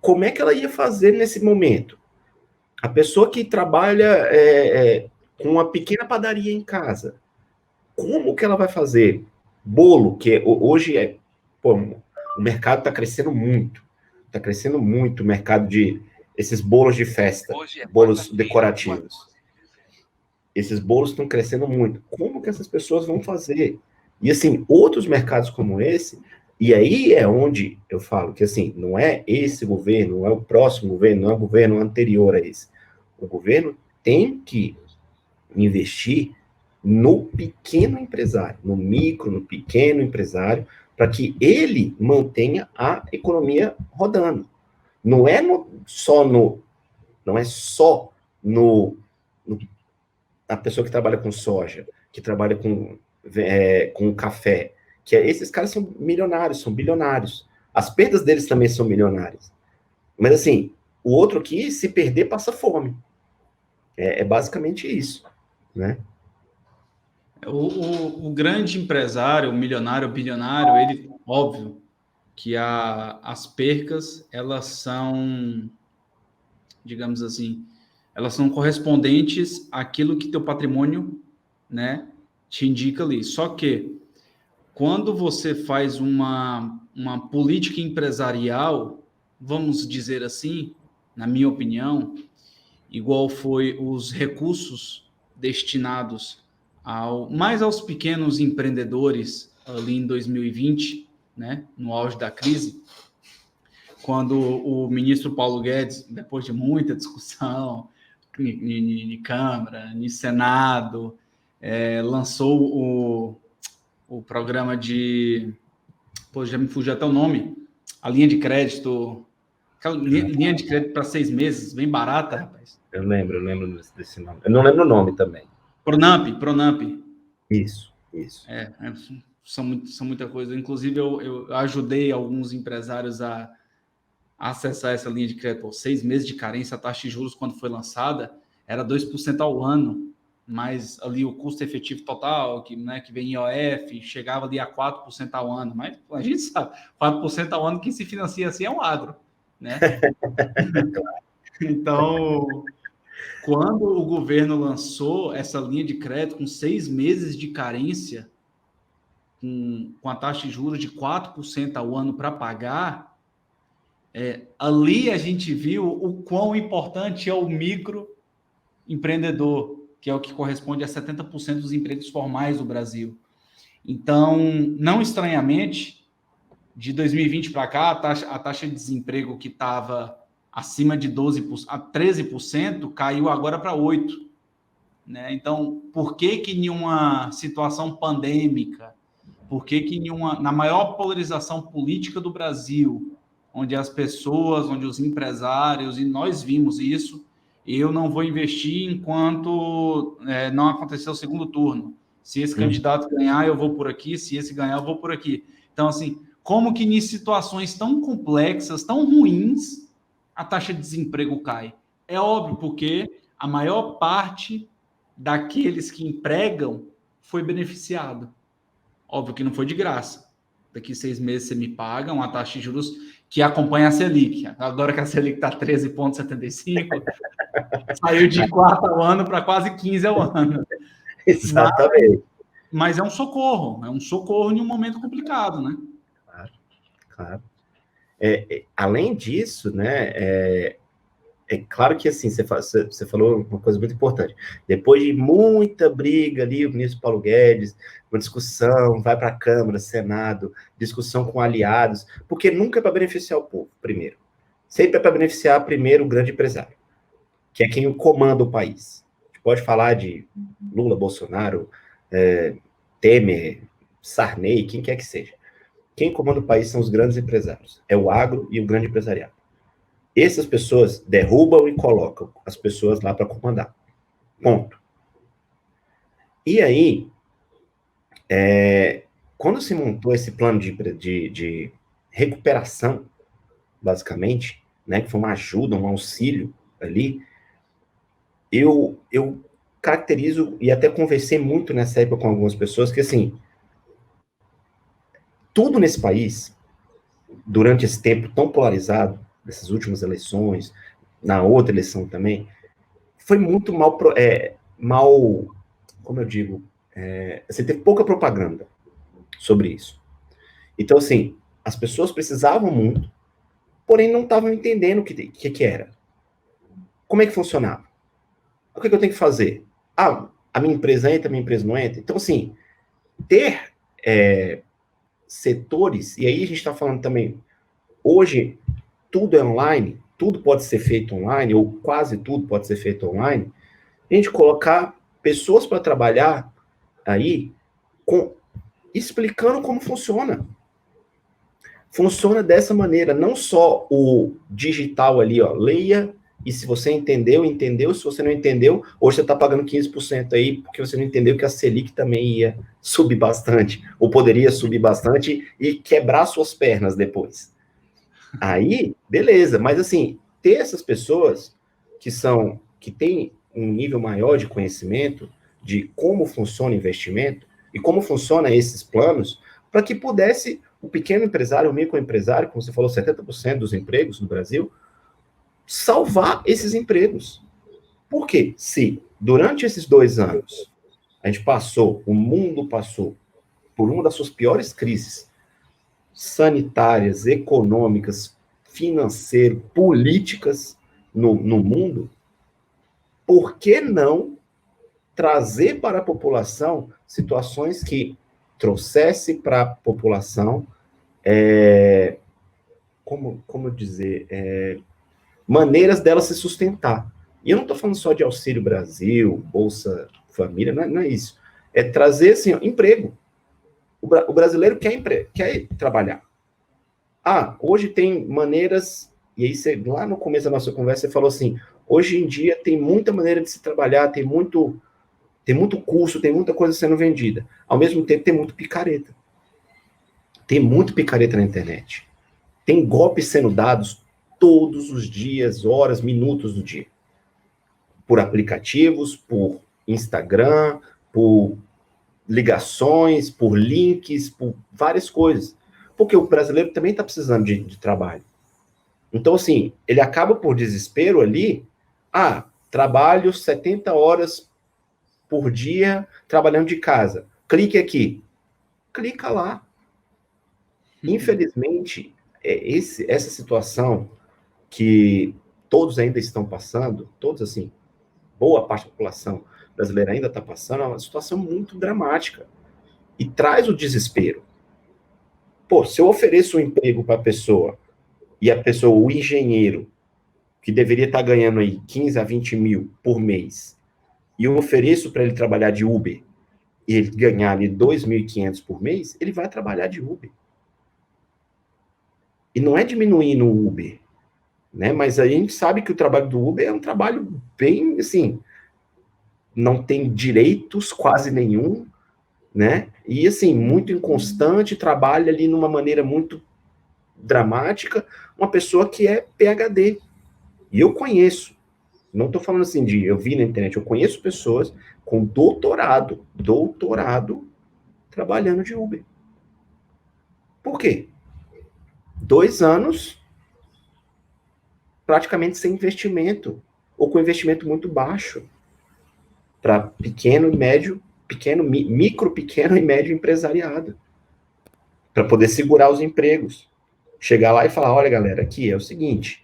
Como é que ela ia fazer nesse momento? A pessoa que trabalha com uma pequena padaria em casa, como que ela vai fazer? Bolo, que hoje pô, o mercado está crescendo muito. Está crescendo muito o mercado de esses bolos de festa, bolos decorativos. Esses bolos estão crescendo muito. Como que essas pessoas vão fazer? E assim, outros mercados como esse, e aí é onde eu falo que assim, não é esse governo, não é o próximo governo, não é o governo anterior a esse. O governo tem que investir no pequeno empresário, no micro, no pequeno empresário, para que ele mantenha a economia rodando. Não é só no a pessoa que trabalha com soja, que trabalha com café, esses caras são milionários, são bilionários. As perdas deles também são milionárias. Mas assim, o outro aqui, se perder, passa fome. É basicamente isso, né? O grande empresário, o milionário, o bilionário, ele, óbvio, que as percas, elas são, digamos assim, elas são correspondentes àquilo que teu patrimônio, né, te indica ali. Só que, quando você faz uma política empresarial, vamos dizer assim, na minha opinião, igual foi os recursos destinados mais aos pequenos empreendedores ali em 2020, né, no auge da crise, quando o ministro Paulo Guedes, depois de muita discussão em Câmara, em Senado, lançou o programa de... Pô, já me fugiu até o nome. A linha de crédito... Aquela linha de crédito para 6 meses, bem barata, rapaz. Eu lembro desse nome. Eu não lembro o nome também. Pronamp. Isso. São muita coisa. Inclusive, eu ajudei alguns empresários a acessar essa linha de crédito. 6 meses de carência, a taxa de juros, quando foi lançada, era 2% ao ano, mas ali o custo efetivo total, que vem IOF, chegava ali a 4% ao ano. Mas a gente sabe, 4% ao ano, quem se financia assim é o agro, né? Então, quando o governo lançou essa linha de crédito com 6 meses de carência, com a taxa de juros de 4% ao ano para pagar, ali a gente viu o quão importante é o microempreendedor, que é o que corresponde a 70% dos empregos formais do Brasil. Então, não estranhamente, de 2020 para cá, a taxa de desemprego que estava acima de 12%, a 13%, caiu agora para 8%. Né? Então, por que em uma situação pandêmica, por que na maior polarização política do Brasil, onde as pessoas, onde os empresários, e nós vimos isso, eu não vou investir enquanto não acontecer o segundo turno. Se esse candidato ganhar, eu vou por aqui, se esse ganhar, eu vou por aqui. Então, assim, como que em situações tão complexas, tão ruins, a taxa de desemprego cai? É óbvio, porque a maior parte daqueles que empregam foi beneficiado. Óbvio que não foi de graça. Daqui 6 meses você me paga uma taxa de juros que acompanha a Selic. Agora que a Selic está 13,75, saiu de 4 ao ano para quase 15 ao ano. Exatamente. Mas é um socorro em um momento complicado, né? Claro. Além disso, né, é claro que, assim, você falou uma coisa muito importante. Depois de muita briga ali, o ministro Paulo Guedes, uma discussão, vai para a Câmara, Senado, discussão com aliados, porque nunca é para beneficiar o povo, primeiro. Sempre é para beneficiar, primeiro, o grande empresário, que é quem comanda o país. A gente pode falar de Lula, Bolsonaro, Temer, Sarney, quem quer que seja. Quem comanda o país são os grandes empresários. É o agro e o grande empresariado. Essas pessoas derrubam e colocam as pessoas lá para comandar. Ponto. E aí, quando se montou esse plano de recuperação, basicamente, né, que foi uma ajuda, um auxílio ali, eu caracterizo, e até conversei muito nessa época com algumas pessoas, que assim, tudo nesse país, durante esse tempo tão polarizado, dessas últimas eleições, na outra eleição também, foi muito mal, como eu digo, você teve pouca propaganda sobre isso. Então, assim, as pessoas precisavam muito, porém não estavam entendendo o que era. Como é que funcionava? O que eu tenho que fazer? A minha empresa entra, a minha empresa não entra. Então, assim, ter setores, e aí a gente está falando também, hoje, tudo é online, tudo pode ser feito online, ou quase tudo pode ser feito online, a gente colocar pessoas para trabalhar aí, explicando como funciona. Funciona dessa maneira, não só o digital ali, ó, leia, e se você entendeu, se você não entendeu, hoje você está pagando 15% aí, porque você não entendeu que a Selic também ia subir bastante, ou poderia subir bastante e quebrar suas pernas depois. Aí, beleza, mas assim, ter essas pessoas que têm um nível maior de conhecimento de como funciona o investimento e como funciona esses planos, para que pudesse o pequeno empresário, o microempresário, como você falou, 70% dos empregos no Brasil, salvar esses empregos. Por quê? Se durante esses 2 anos o mundo passou por uma das suas piores crises sanitárias, econômicas, financeiras, políticas no mundo, por que não trazer para a população situações que trouxesse para a população, como dizer, maneiras dela se sustentar. E eu não estou falando só de Auxílio Brasil, Bolsa Família, não é isso. É trazer, assim, ó, emprego. O brasileiro quer trabalhar. Hoje tem maneiras, e aí você, lá no começo da nossa conversa, você falou assim, hoje em dia tem muita maneira de se trabalhar, tem muito curso, tem muita coisa sendo vendida. Ao mesmo tempo, tem muito picareta. Tem muito picareta na internet. Tem golpes sendo dados todos os dias, horas, minutos do dia. Por aplicativos, por Instagram, por ligações, por links, por várias coisas. Porque o brasileiro também está precisando de trabalho. Então, assim, ele acaba por desespero ali, trabalho 70 horas por dia trabalhando de casa. Clique aqui. Clica lá. Infelizmente, essa situação que todos ainda estão passando, todos assim, boa parte da população brasileira ainda está passando, é uma situação muito dramática. E traz o desespero. Pô, se eu ofereço um emprego para a pessoa, e a pessoa, o engenheiro, que deveria estar ganhando aí 15 a 20 mil por mês, e eu ofereço para ele trabalhar de Uber, e ele ganhar ali 2.500 por mês, ele vai trabalhar de Uber. E não é diminuindo o Uber, né? Mas a gente sabe que o trabalho do Uber é um trabalho bem, assim, não tem direitos quase nenhum, né? E, assim, muito inconstante, trabalha ali numa maneira muito dramática, uma pessoa que é PhD. E eu conheço, não estou falando assim eu vi na internet, eu conheço pessoas com doutorado trabalhando de Uber. Por quê? 2 anos praticamente sem investimento, ou com investimento muito baixo, para pequeno e médio, micro, pequeno e médio empresariado, para poder segurar os empregos. Chegar lá e falar, olha, galera, aqui é o seguinte,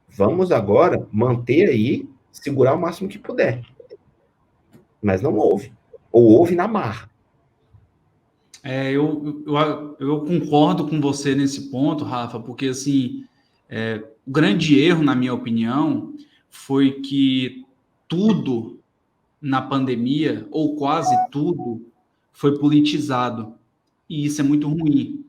vamos agora manter aí, segurar o máximo que puder. Mas não houve. Ou houve na marra. Eu concordo com você nesse ponto, Rafa, porque assim, o grande erro, na minha opinião, foi que tudo na pandemia, ou quase tudo, foi politizado. E isso é muito ruim.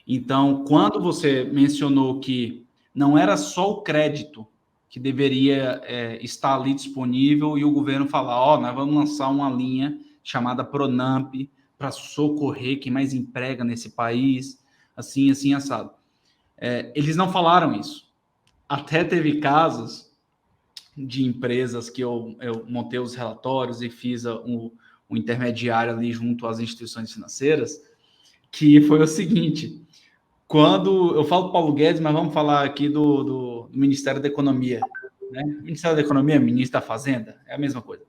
Então, quando você mencionou que não era só o crédito que deveria estar ali disponível e o governo falar, nós vamos lançar uma linha chamada Pronamp para socorrer quem mais emprega nesse país, assim, assim, assado. Eles não falaram isso. Até teve casos de empresas que eu montei os relatórios e fiz um intermediário ali junto às instituições financeiras, que foi o seguinte: quando eu falo do Paulo Guedes, mas vamos falar aqui do Ministério da Economia, né? Ministério da Economia, Ministro da Fazenda, é a mesma coisa.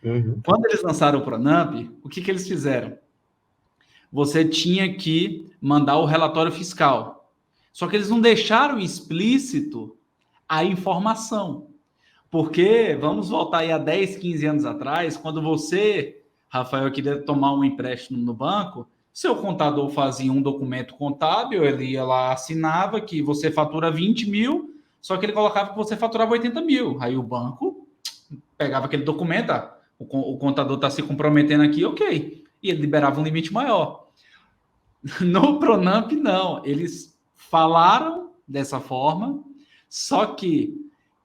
Uhum. Quando eles lançaram o Pronamp, o que eles fizeram? Você tinha que mandar o relatório fiscal. Só que eles não deixaram explícito a informação. Porque, vamos voltar aí a 10, 15 anos atrás, quando você, Rafael, queria tomar um empréstimo no banco, seu contador fazia um documento contábil, ele ia lá, assinava que você fatura 20 mil, só que ele colocava que você faturava 80 mil. Aí o banco pegava aquele documento, o contador está se comprometendo aqui, ok. E ele liberava um limite maior. No Pronamp, não. Eles falaram dessa forma, só que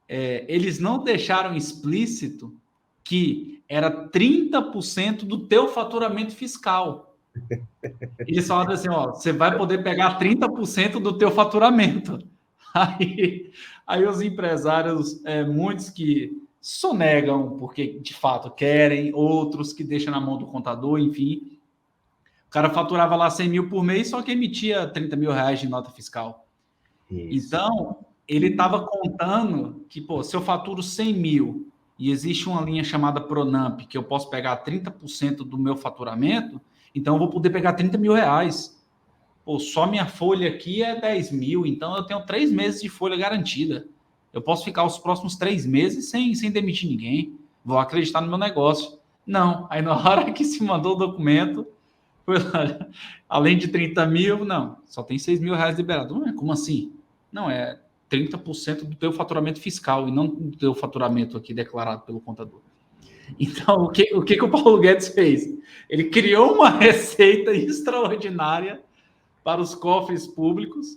eles não deixaram explícito que era 30% do teu faturamento fiscal. Eles falaram assim, você vai poder pegar 30% do teu faturamento. Aí os empresários, muitos que sonegam porque de fato querem, outros que deixam na mão do contador, enfim. O cara faturava lá 100 mil por mês, só que emitia 30 mil reais de nota fiscal. Isso. Então, ele estava contando que, se eu faturo 100 mil e existe uma linha chamada Pronamp, que eu posso pegar 30% do meu faturamento, então eu vou poder pegar 30 mil reais. Só minha folha aqui é 10 mil, então eu tenho 3 meses de folha garantida. Eu posso ficar os próximos 3 meses sem demitir ninguém. Vou acreditar no meu negócio. Não, aí na hora que se mandou o documento, além de 30 mil, não, só tem 6 mil reais liberado. Como assim? Não, é 30% do teu faturamento fiscal e não do teu faturamento aqui declarado pelo contador. Então, o que o Paulo Guedes fez? Ele criou uma receita extraordinária para os cofres públicos,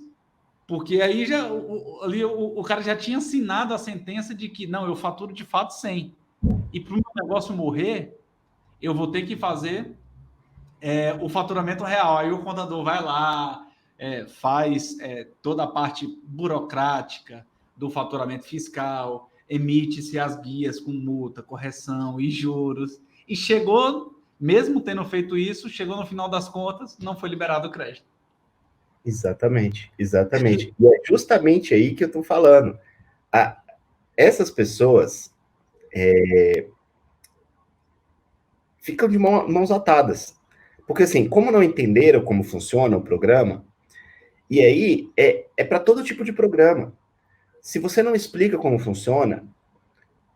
porque aí o cara já tinha assinado a sentença de que, não, eu faturo de fato 100. E para o meu negócio morrer, eu vou ter que fazer o faturamento real. Aí o contador vai lá, faz toda a parte burocrática do faturamento fiscal, emite-se as guias com multa, correção e juros. E chegou, mesmo tendo feito isso, chegou no final das contas, não foi liberado o crédito. Exatamente. E é justamente aí que eu estou falando. Essas pessoas ficam de mãos atadas. Porque, assim, como não entenderam como funciona o programa, e aí é para todo tipo de programa. Se você não explica como funciona,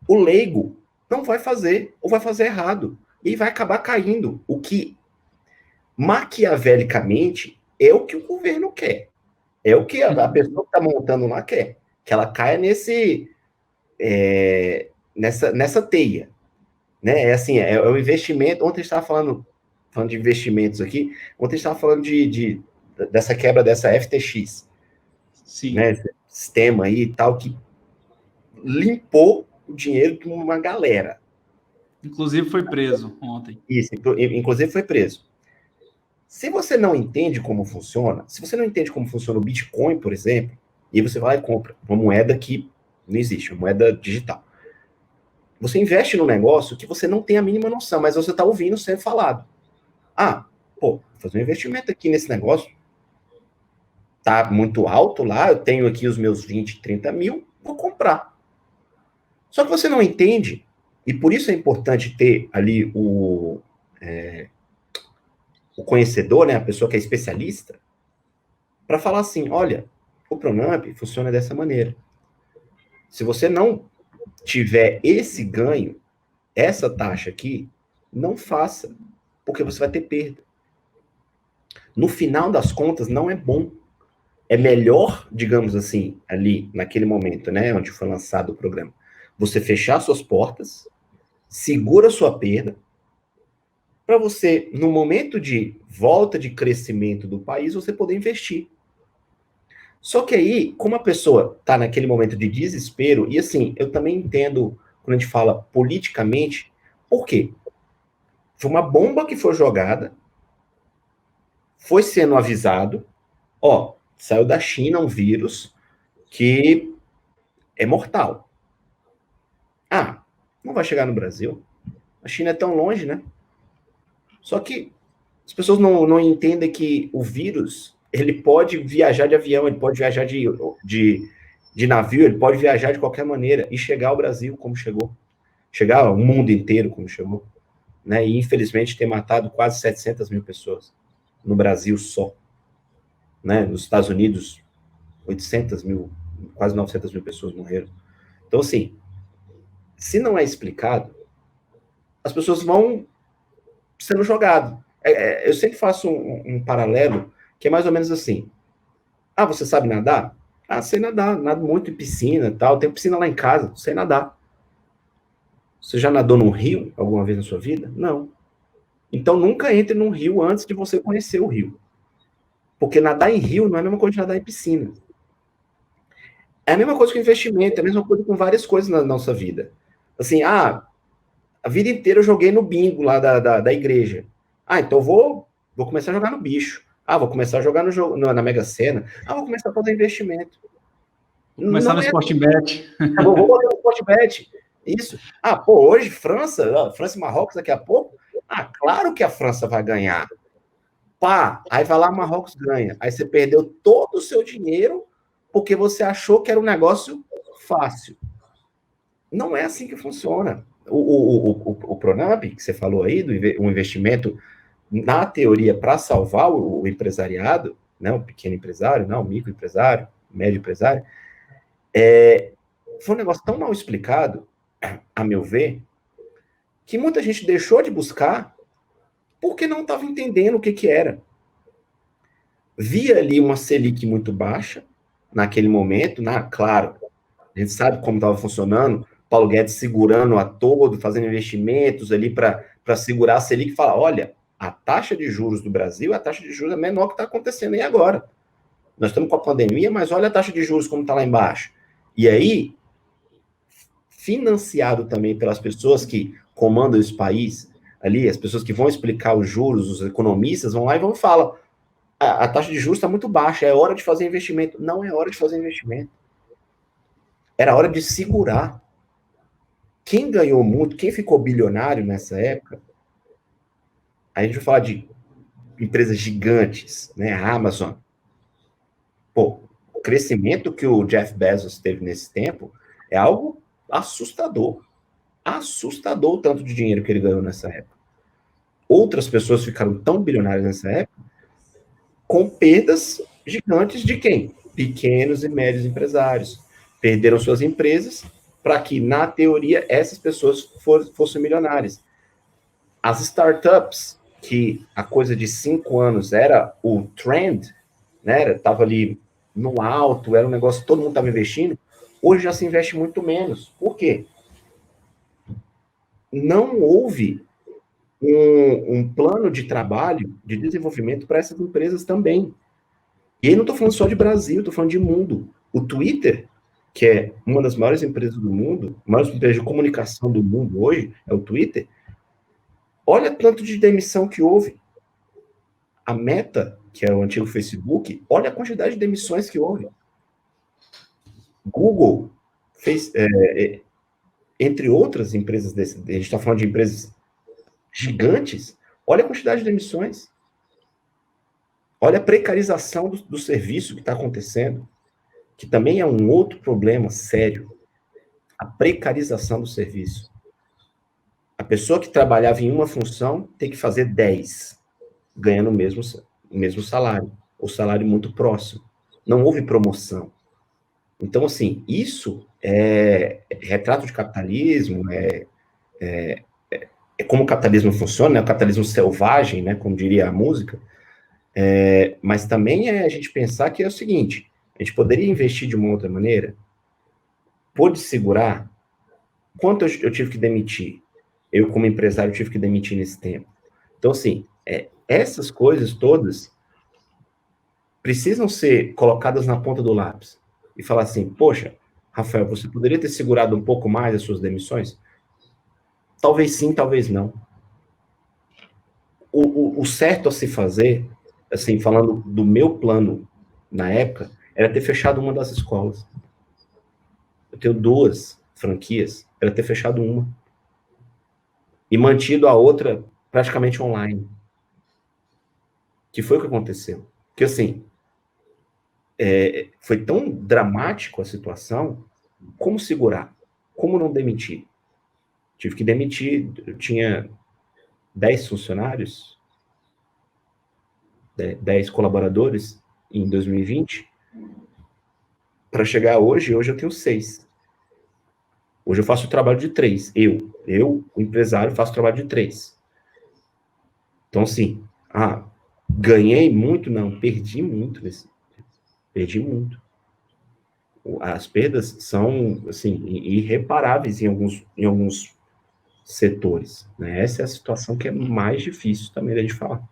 o leigo não vai fazer, ou vai fazer errado, e vai acabar caindo. O que, maquiavelicamente, é o que o governo quer. É o que a pessoa que está montando lá quer. Que ela caia nessa teia. Né? É assim, é o investimento. Ontem a gente estava falando de investimentos aqui, ontem a gente estava falando dessa quebra dessa FTX. Sim. Né? Esse sistema aí e tal, que limpou o dinheiro de uma galera. Inclusive foi preso ontem. Isso, inclusive foi preso. Se você não entende como funciona, se você não entende como funciona o Bitcoin, por exemplo, e você vai lá e compra uma moeda que não existe, uma moeda digital. Você investe num negócio que você não tem a mínima noção, mas você está ouvindo sendo falado. Vou fazer um investimento aqui nesse negócio, tá muito alto lá, eu tenho aqui os meus 20, 30 mil, vou comprar. Só que você não entende, e por isso é importante ter ali o conhecedor, né, a pessoa que é especialista, para falar assim, olha, o Pronamp funciona dessa maneira. Se você não tiver esse ganho, essa taxa aqui, não faça, porque você vai ter perda. No final das contas, não é bom. É melhor, digamos assim, ali, naquele momento, né, onde foi lançado o programa, você fechar suas portas, segura sua perda, para você, no momento de volta de crescimento do país, você poder investir. Só que aí, como a pessoa está naquele momento de desespero, e assim, eu também entendo, quando a gente fala politicamente, por quê? Foi uma bomba que foi jogada, foi sendo avisado, saiu da China um vírus que é mortal. Não vai chegar no Brasil. A China é tão longe, né? Só que as pessoas não entendem que o vírus, ele pode viajar de avião, ele pode viajar de navio, ele pode viajar de qualquer maneira e chegar ao Brasil como chegou. Chegar ao mundo inteiro como chegou. Né? E, infelizmente, ter matado quase 700 mil pessoas no Brasil só. Né? Nos Estados Unidos, 800 mil, quase 900 mil pessoas morreram. Então, assim, se não é explicado, as pessoas vão sendo jogadas. Eu sempre faço um paralelo que é mais ou menos assim. Você sabe nadar? Sei nadar, nado muito em piscina e tal. Tenho piscina lá em casa, sei nadar. Você já nadou num rio alguma vez na sua vida? Não. Então nunca entre num rio antes de você conhecer o rio. Porque nadar em rio não é a mesma coisa de nadar em piscina. É a mesma coisa com investimento, é a mesma coisa com várias coisas na nossa vida. Assim, a vida inteira eu joguei no bingo lá da igreja. Então vou começar a jogar no bicho. Vou começar a jogar na Mega Sena. Vou começar a fazer investimento. Começar no Sportbet. Vou fazer no Sportbet. Isso. Hoje França e Marrocos daqui a pouco. Claro que a França vai ganhar. Aí vai lá, Marrocos ganha. Aí você perdeu todo o seu dinheiro porque você achou que era um negócio fácil. Não é assim que funciona. O Pronamp, que você falou aí, um investimento, na teoria, para salvar o empresariado, né, o pequeno empresário, não, o microempresário, o médio empresário, foi um negócio tão mal explicado, a meu ver, que muita gente deixou de buscar porque não estava entendendo o que era. Via ali uma Selic muito baixa, naquele momento, claro, a gente sabe como estava funcionando, Paulo Guedes segurando a todo, fazendo investimentos ali para segurar a Selic, e fala, olha, a taxa de juros do Brasil, a taxa de juros é menor que está acontecendo aí agora. Nós estamos com a pandemia, mas olha a taxa de juros como está lá embaixo. E aí, financiado também pelas pessoas que comandam esse país, ali, as pessoas que vão explicar os juros, os economistas vão lá e vão e falam, a taxa de juros está muito baixa, é hora de fazer investimento. Não é hora de fazer investimento. Era hora de segurar. Quem ganhou muito, quem ficou bilionário nessa época, a gente vai falar de empresas gigantes, né? A Amazon. Pô, o crescimento que o Jeff Bezos teve nesse tempo é algo assustador. Assustador o tanto de dinheiro que ele ganhou nessa época. Outras pessoas ficaram tão bilionárias nessa época com perdas gigantes de quem? Pequenos e médios empresários. Perderam suas empresas para que, na teoria, essas pessoas fossem milionárias. As startups, que a coisa de 5 anos era o trend, né? Estava ali no alto, era um negócio que todo mundo estava investindo, hoje já se investe muito menos. Por quê? Não houve um plano de trabalho, de desenvolvimento para essas empresas também. E aí não estou falando só de Brasil, estou falando de mundo. O Twitter, que é uma das maiores empresas do mundo, maiores empresas de comunicação do mundo hoje, é o Twitter. Olha tanto de demissão que houve. A Meta, que é o antigo Facebook, olha a quantidade de demissões que houve. Google fez, entre outras empresas desse, a gente está falando de empresas gigantes, olha a quantidade de demissões. Olha a precarização do serviço que está acontecendo, que também é um outro problema sério. A precarização do serviço. A pessoa que trabalhava em uma função tem que fazer 10, ganhando o mesmo salário, ou salário muito próximo. Não houve promoção. Então, assim, isso é retrato de capitalismo, é como o capitalismo funciona, né? O capitalismo selvagem, né? Como diria a música, mas também é a gente pensar que é o seguinte, a gente poderia investir de uma outra maneira? Pôde segurar? Quanto eu tive que demitir? Eu, como empresário, tive que demitir nesse tempo. Então, assim, essas coisas todas precisam ser colocadas na ponta do lápis. E falar assim, poxa, Rafael, você poderia ter segurado um pouco mais as suas demissões? Talvez sim, talvez não. O certo a se fazer, assim, falando do meu plano na época, era ter fechado uma das escolas. Eu tenho 2 franquias, era ter fechado uma. E mantido a outra praticamente online. Que foi o que aconteceu. Porque, assim, foi tão dramático a situação, como segurar? Como não demitir? Tive que demitir, eu tinha 10 funcionários, 10 colaboradores em 2020, para chegar hoje eu tenho 6. Hoje eu faço o trabalho de 3. Eu, o empresário, faço o trabalho de 3. Então, assim, ganhei muito? Não, perdi muito. Perdi muito. As perdas são, assim, irreparáveis em alguns setores. Né? Essa é a situação que é mais difícil também da gente falar.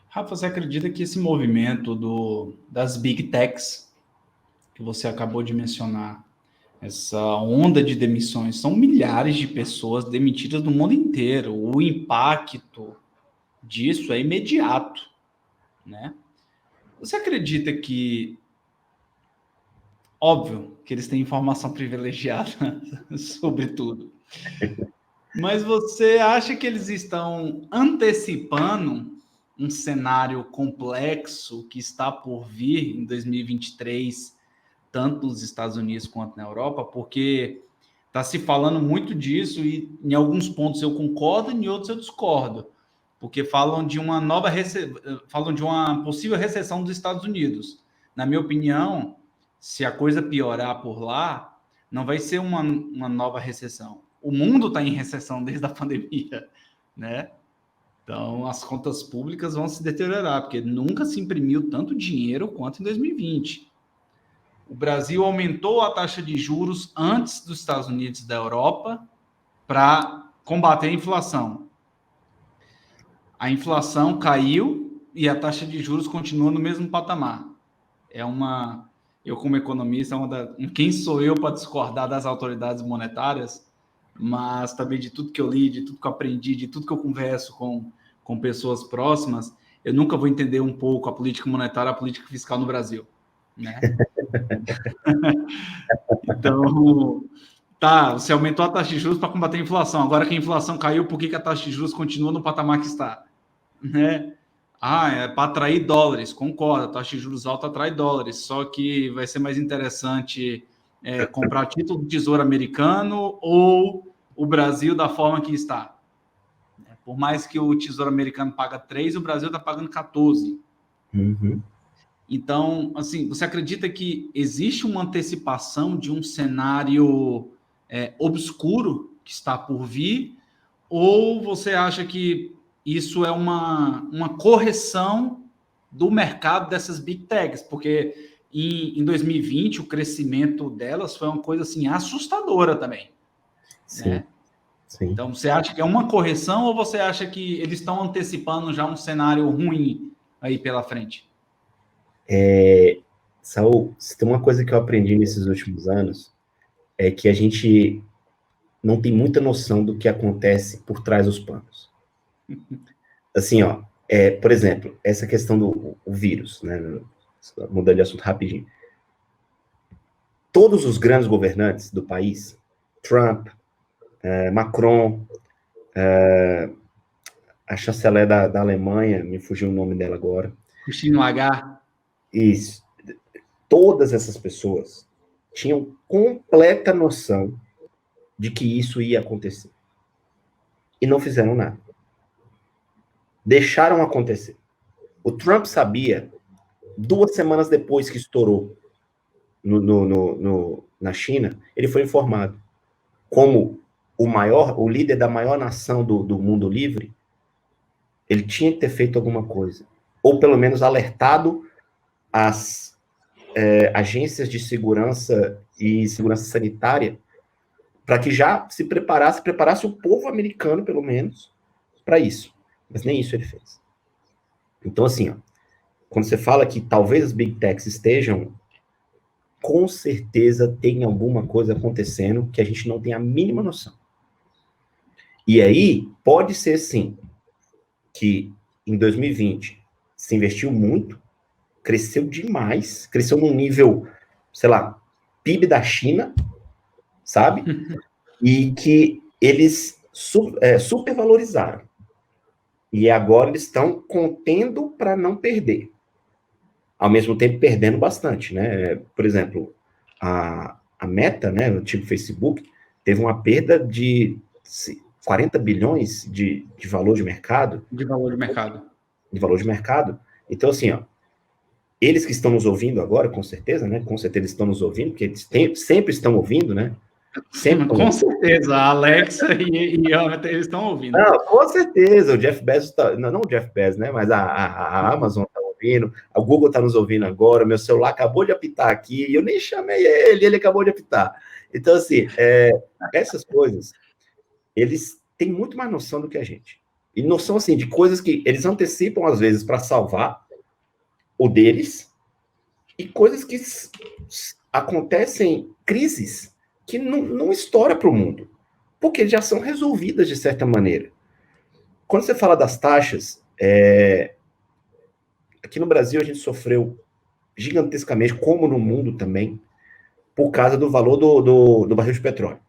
Rafa, você acredita que esse movimento das Big Techs, que você acabou de mencionar, essa onda de demissões, são milhares de pessoas demitidas no mundo inteiro. O impacto disso é imediato, né? Você acredita que, óbvio, que eles têm informação privilegiada sobre tudo, mas você acha que eles estão antecipando um cenário complexo que está por vir em 2023, tanto nos Estados Unidos quanto na Europa? Porque está se falando muito disso e em alguns pontos eu concordo e em outros eu discordo, porque falam de uma falam de uma possível recessão dos Estados Unidos. Na minha opinião, se a coisa piorar por lá, não vai ser uma nova recessão. O mundo está em recessão desde a pandemia, né? Então, as contas públicas vão se deteriorar, porque nunca se imprimiu tanto dinheiro quanto em 2020. O Brasil aumentou a taxa de juros antes dos Estados Unidos e da Europa para combater a inflação. A inflação caiu e a taxa de juros continua no mesmo patamar. Eu como economista, quem sou eu para discordar das autoridades monetárias, mas também de tudo que eu li, de tudo que eu aprendi, de tudo que eu converso com pessoas próximas, eu nunca vou entender um pouco a política monetária, a política fiscal no Brasil, né? Então, você aumentou a taxa de juros para combater a inflação. Agora que a inflação caiu, por que a taxa de juros continua no patamar que está? Né? É para atrair dólares, concordo, a taxa de juros alta atrai dólares, só que vai ser mais interessante comprar título do Tesouro Americano ou o Brasil da forma que está. Por mais que o Tesouro Americano paga 3, o Brasil está pagando 14. Uhum. Então, assim, você acredita que existe uma antecipação de um cenário obscuro que está por vir? Ou você acha que isso é uma correção do mercado dessas big techs? Porque em 2020 o crescimento delas foi uma coisa assim assustadora também. Sim, né? sim. Então, você acha que é uma correção ou você acha que eles estão antecipando já um cenário ruim aí pela frente? Saul, se tem uma coisa que eu aprendi nesses últimos anos, é que a gente não tem muita noção do que acontece por trás dos panos. Assim, ó, por exemplo, essa questão do vírus, né? Mudando de assunto rapidinho. Todos os grandes governantes do país, Trump, Macron, a chanceler da Alemanha, me fugiu o nome dela agora. Christine Lagarde. Isso. Todas essas pessoas tinham completa noção de que isso ia acontecer. E não fizeram nada. Deixaram acontecer. O Trump sabia, 2 semanas depois que estourou na China, ele foi informado. Como o líder da maior nação do mundo livre, ele tinha que ter feito alguma coisa. Ou pelo menos alertado as agências de segurança e segurança sanitária para que já se preparasse o povo americano, pelo menos, para isso. Mas nem isso ele fez. Então, assim, ó, quando você fala que talvez as big techs estejam, com certeza tem alguma coisa acontecendo que a gente não tem a mínima noção. E aí, pode ser, sim, que em 2020 se investiu muito, cresceu demais, cresceu num nível, sei lá, PIB da China, sabe? E que eles supervalorizaram. E agora eles estão contendo para não perder. Ao mesmo tempo, perdendo bastante, né? Por exemplo, a Meta, né, o antigo Facebook, teve uma perda de 40 bilhões de valor de mercado. De valor de mercado. De valor de mercado. Então, assim, ó, eles que estão nos ouvindo agora, com certeza, né? Com certeza estão nos ouvindo, porque eles sempre estão ouvindo, né? Sempre com certeza, a Alexa e eles estão ouvindo. Não, com certeza, o Jeff Bezos não o Jeff Bezos, né? Mas a Amazon está ouvindo, a Google está nos ouvindo agora, meu celular acabou de apitar aqui, e eu nem chamei ele acabou de apitar. Então, assim, essas coisas, eles têm muito mais noção do que a gente. E noção, assim, de coisas que eles antecipam, às vezes, para salvar o deles, e coisas que acontecem, crises, que não estoura para o mundo, porque já são resolvidas de certa maneira. Quando você fala das taxas, aqui no Brasil a gente sofreu gigantescamente, como no mundo também, por causa do valor do barril de petróleo.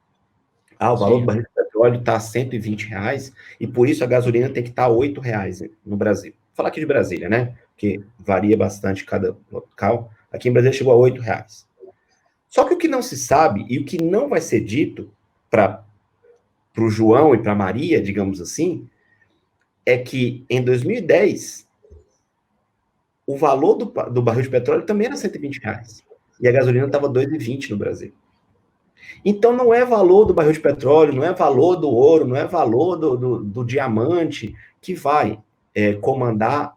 O valor do barril de petróleo está a R$120, e por isso a gasolina tem que estar a R$8 no Brasil. Vou falar aqui de Brasília, né? Porque varia bastante cada local. Aqui em Brasília chegou a R$8. Só que o que não se sabe, e o que não vai ser dito para o João e para a Maria, digamos assim, é que em 2010, o valor do barril de petróleo também era R$120. E a gasolina estava R$2,20 no Brasil. Então não é valor do barril de petróleo, não é valor do ouro, não é valor do diamante que vai comandar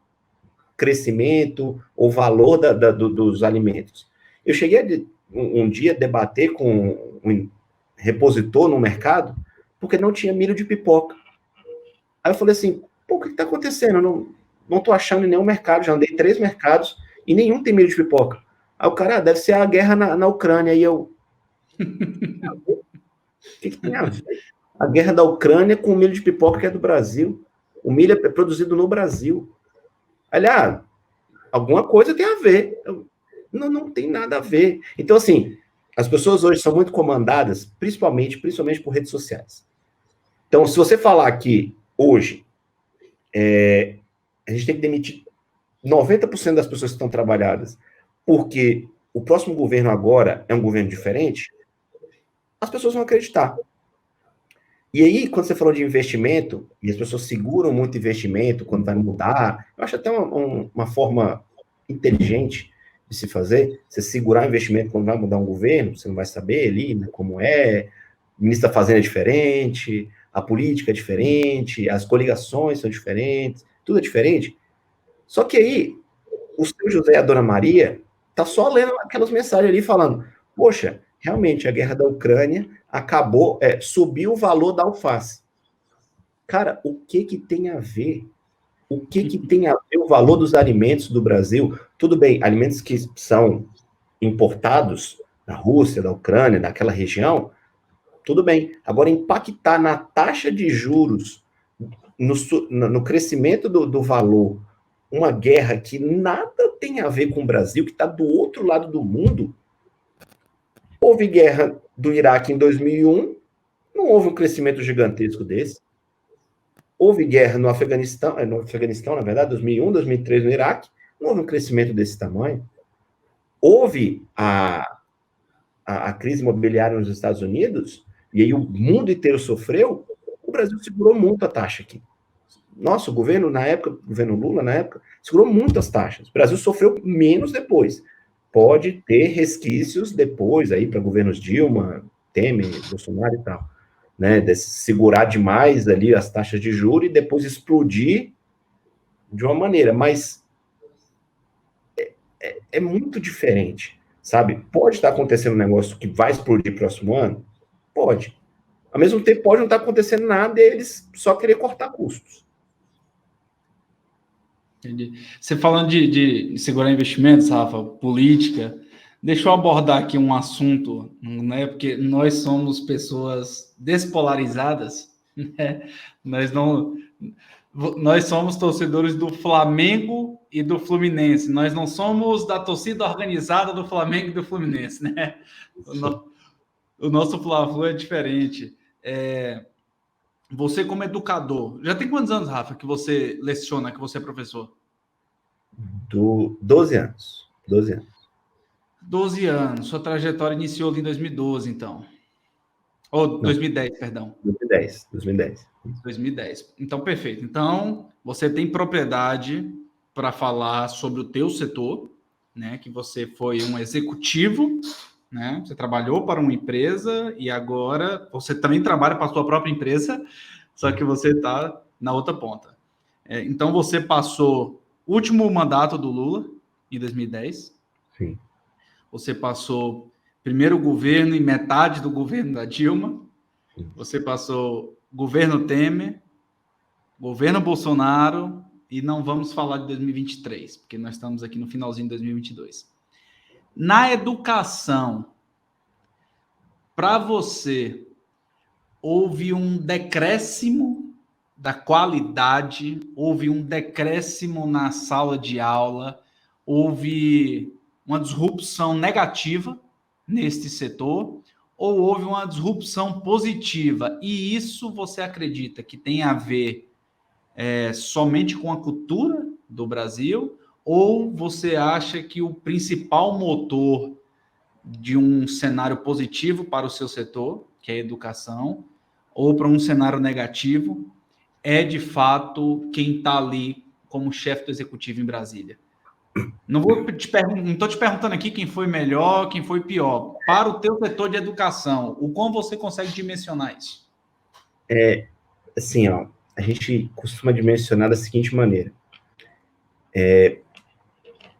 crescimento ou valor dos alimentos. Eu cheguei um dia debater com um repositor no mercado, porque não tinha milho de pipoca. Aí eu falei assim, pô, o que está acontecendo? Eu não estou achando em nenhum mercado, já andei 3 mercados e nenhum tem milho de pipoca. Aí o cara, deve ser a guerra na Ucrânia. E eu, o que tem a ver? A guerra da Ucrânia com o milho de pipoca que é do Brasil. O milho é produzido no Brasil. Aliás, alguma coisa tem a ver. Não tem nada a ver. Então, assim, as pessoas hoje são muito comandadas, principalmente por redes sociais. Então, se você falar que hoje a gente tem que demitir 90% das pessoas que estão trabalhadas porque o próximo governo agora é um governo diferente, as pessoas vão acreditar. E aí, quando você falou de investimento, e as pessoas seguram muito investimento quando vai mudar, eu acho até uma forma inteligente de se fazer, você segurar investimento quando vai mudar um governo, você não vai saber ali, né, como é, o ministro da Fazenda é diferente, a política é diferente, as coligações são diferentes, tudo é diferente. Só que aí, o seu José e a Dona Maria tá só lendo aquelas mensagens ali falando, poxa, realmente a guerra da Ucrânia acabou, subiu o valor da alface. Cara, o que tem a ver? O que tem a ver o valor dos alimentos do Brasil? Tudo bem, alimentos que são importados da Rússia, da Ucrânia, daquela região, tudo bem. Agora, impactar na taxa de juros, no crescimento do valor, uma guerra que nada tem a ver com o Brasil, que está do outro lado do mundo. Houve guerra do Iraque em 2001, não houve um crescimento gigantesco desse. Houve guerra no Afeganistão, na verdade, 2001, 2003 no Iraque, não houve um crescimento desse tamanho. Houve a crise imobiliária nos Estados Unidos, e aí o mundo inteiro sofreu, o Brasil segurou muito a taxa aqui. Nossa, o governo, na época, o governo Lula, na época, segurou muito as taxas. O Brasil sofreu menos depois. Pode ter resquícios depois, aí, para governos Dilma, Temer, Bolsonaro e tal, né? De segurar demais ali as taxas de juros e depois explodir de uma maneira, mas é muito diferente, sabe? Pode estar acontecendo um negócio que vai explodir próximo ano? Pode. Ao mesmo tempo, pode não estar acontecendo nada e eles só querer cortar custos. Entendi. Você falando de segurar investimentos, Rafa, política, deixa eu abordar aqui um assunto, né? Porque nós somos pessoas despolarizadas, né? Nós somos torcedores do Flamengo e do Fluminense. Nós não somos da torcida organizada do Flamengo e do Fluminense, né? O nosso Fla-Flu é diferente. Você, como educador, já tem quantos anos, Rafa, que você leciona, que você é professor? 12 anos. 12 anos. 12 anos. Sua trajetória iniciou ali em 2012, então. Ou 2010, perdão. 2010. Então, perfeito. Então, você tem propriedade para falar sobre o teu setor, né? Que você foi um executivo, né? Você trabalhou para uma empresa e agora você também trabalha para a sua própria empresa, só que você está na outra ponta. Então, você passou o último mandato do Lula, em 2010. Sim. Você passou primeiro governo e metade do governo da Dilma. Você passou governo Temer, governo Bolsonaro, e não vamos falar de 2023, porque nós estamos aqui no finalzinho de 2022. Na educação, para você, houve um decréscimo da qualidade, houve um decréscimo na sala de aula, houve uma disrupção negativa neste setor, ou houve uma disrupção positiva? E isso você acredita que tem a ver somente com a cultura do Brasil? Ou você acha que o principal motor de um cenário positivo para o seu setor, que é a educação, ou para um cenário negativo, é de fato quem está ali como chefe do executivo em Brasília? Não estou te perguntando aqui quem foi melhor, quem foi pior. Para o teu setor de educação, o como você consegue dimensionar isso? Assim, ó, a gente costuma dimensionar da seguinte maneira.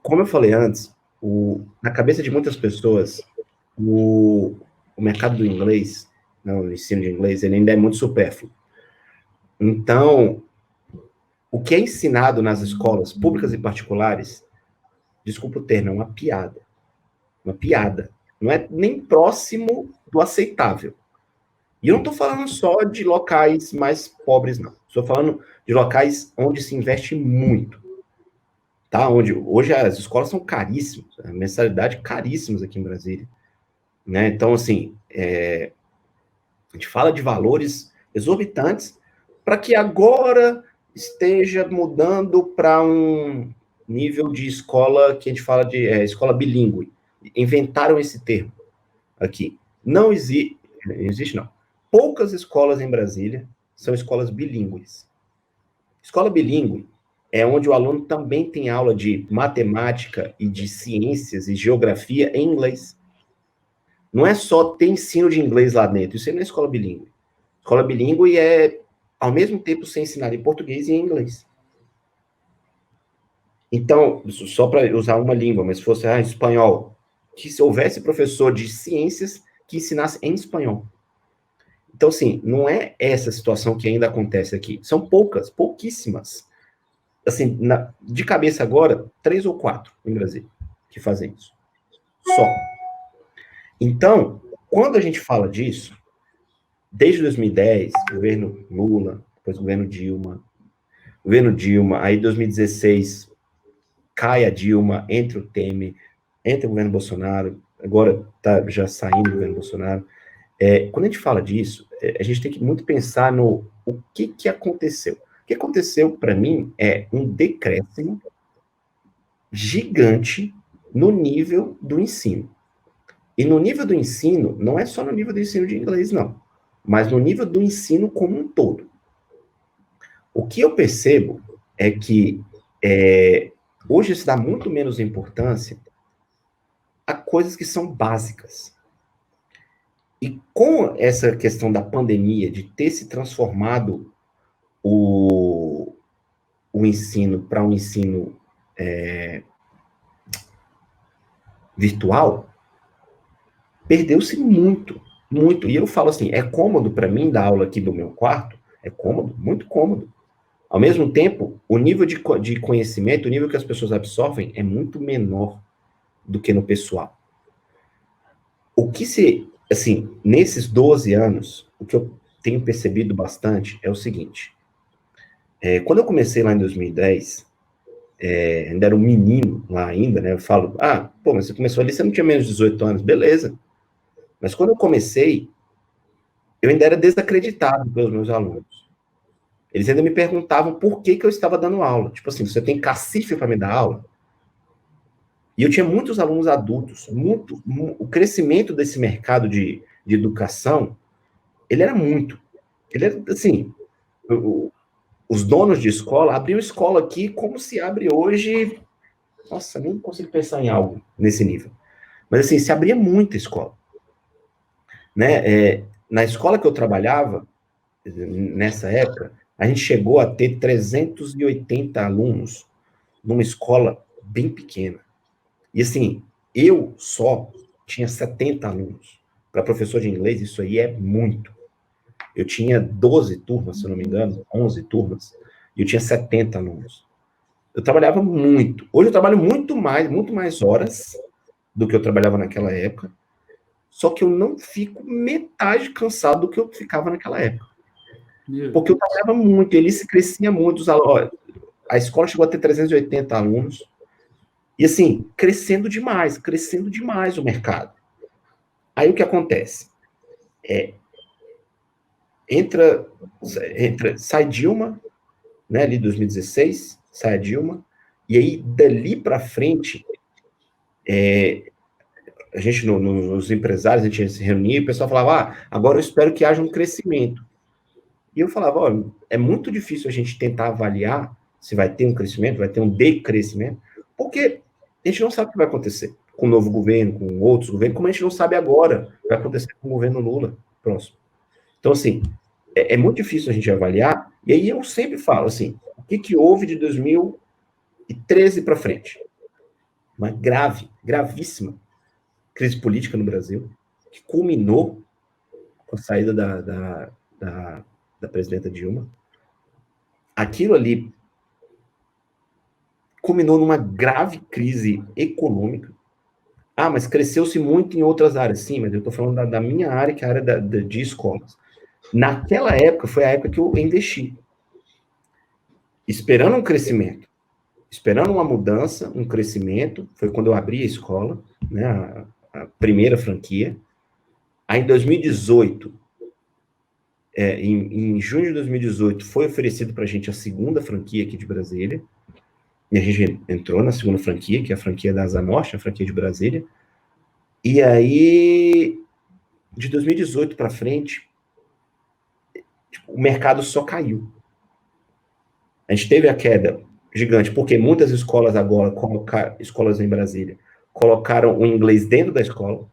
Como eu falei antes, Na cabeça de muitas pessoas, o mercado do inglês, não, o ensino de inglês, ele ainda é muito supérfluo. Então, o que é ensinado nas escolas públicas e particulares, desculpa o termo, é uma piada. Uma piada. Não é nem próximo do aceitável. E eu não estou falando só de locais mais pobres, não. Estou falando de locais onde se investe muito. Tá? Onde hoje as escolas são caríssimas, a mensalidade caríssimas aqui em Brasília. Né? Então, assim, a gente fala de valores exorbitantes para que agora esteja mudando para um nível de escola que a gente fala de escola bilíngue. Inventaram esse termo aqui. Não existe, não. Poucas escolas em Brasília são escolas bilíngues. Escola bilíngue é onde o aluno também tem aula de matemática e de ciências e geografia em inglês. Não é só ter ensino de inglês lá dentro, isso aí não é escola bilíngue. Escola bilíngue é, ao mesmo tempo, ser ensinado em português e em inglês. Então, só para usar uma língua, mas se fosse espanhol, que se houvesse professor de ciências que ensinasse em espanhol. Então, assim, não é essa situação que ainda acontece aqui. São pouquíssimas. Assim, de cabeça agora, 3 ou 4 em Brasília que fazem isso. Só. Então, quando a gente fala disso, desde 2010, governo Lula, depois governo Dilma, aí 2016 cai a Dilma, entra o Temer, entra o governo Bolsonaro, agora está já saindo o governo Bolsonaro. Quando a gente fala disso, a gente tem que muito pensar no o que aconteceu. O que aconteceu, para mim, é um decréscimo gigante no nível do ensino. E no nível do ensino, não é só no nível do ensino de inglês, não, mas no nível do ensino como um todo. O que eu percebo é que hoje se dá muito menos importância a coisas que são básicas. E com essa questão da pandemia, de ter se transformado o ensino para um ensino virtual, perdeu-se muito, muito. E eu falo assim, é cômodo para mim dar aula aqui do meu quarto? É cômodo, muito cômodo. Ao mesmo tempo, o nível de conhecimento, o nível que as pessoas absorvem é muito menor do que no pessoal. O que assim, nesses 12 anos, o que eu tenho percebido bastante é o seguinte. Quando eu comecei lá em 2010, ainda era um menino lá ainda, né? Eu falo, mas você começou ali, você não tinha menos de 18 anos, beleza. Mas quando eu comecei, eu ainda era desacreditado pelos meus alunos. Eles ainda me perguntavam por que eu estava dando aula. Tipo assim, você tem cacife para me dar aula? E eu tinha muitos alunos adultos. O crescimento desse mercado de educação, ele era muito. Ele era, assim, os donos de escola abriam escola aqui como se abre hoje. Nossa, nem consigo pensar em algo nesse nível. Mas, assim, se abria muita escola. Né? Na escola que eu trabalhava, nessa época, a gente chegou a ter 380 alunos numa escola bem pequena. E assim, eu só tinha 70 alunos. Para professor de inglês, isso aí é muito. Eu tinha 12 turmas, se eu não me engano, 11 turmas, e eu tinha 70 alunos. Eu trabalhava muito. Hoje eu trabalho muito mais horas do que eu trabalhava naquela época, só que eu não fico metade cansado do que eu ficava naquela época. Porque eu trabalhava muito, ele se crescia muito. A escola chegou a ter 380 alunos, e assim, crescendo demais o mercado. Aí o que acontece? Sai Dilma, né, ali 2016, sai a Dilma, e aí dali para frente, a gente, nos empresários, a gente se reunia e o pessoal falava, agora eu espero que haja um crescimento. E eu falava, é muito difícil a gente tentar avaliar se vai ter um crescimento, vai ter um decrescimento, porque a gente não sabe o que vai acontecer com o novo governo, com outros governos, como a gente não sabe agora o que vai acontecer com o governo Lula próximo. Então, assim, é muito difícil a gente avaliar, e aí eu sempre falo assim, o que houve de 2013 para frente? uma gravíssima crise política no Brasil, que culminou com a saída da presidenta Dilma. Aquilo ali culminou numa grave crise econômica. Ah, mas cresceu-se muito em outras áreas. Sim, mas eu estou falando da minha área, que é a área de escolas. Naquela época, foi a época que eu investi. Esperando um crescimento, esperando uma mudança, um crescimento. Foi quando eu abri a escola, né, a primeira franquia. Aí, em 2018, em junho de 2018, foi oferecido para a gente a segunda franquia aqui de Brasília. E a gente entrou na segunda franquia, que é a franquia da Asa Norte, a franquia de Brasília. E aí, de 2018 para frente, o mercado só caiu. A gente teve a queda gigante, porque muitas escolas agora, escolas em Brasília, colocaram o inglês dentro da escola.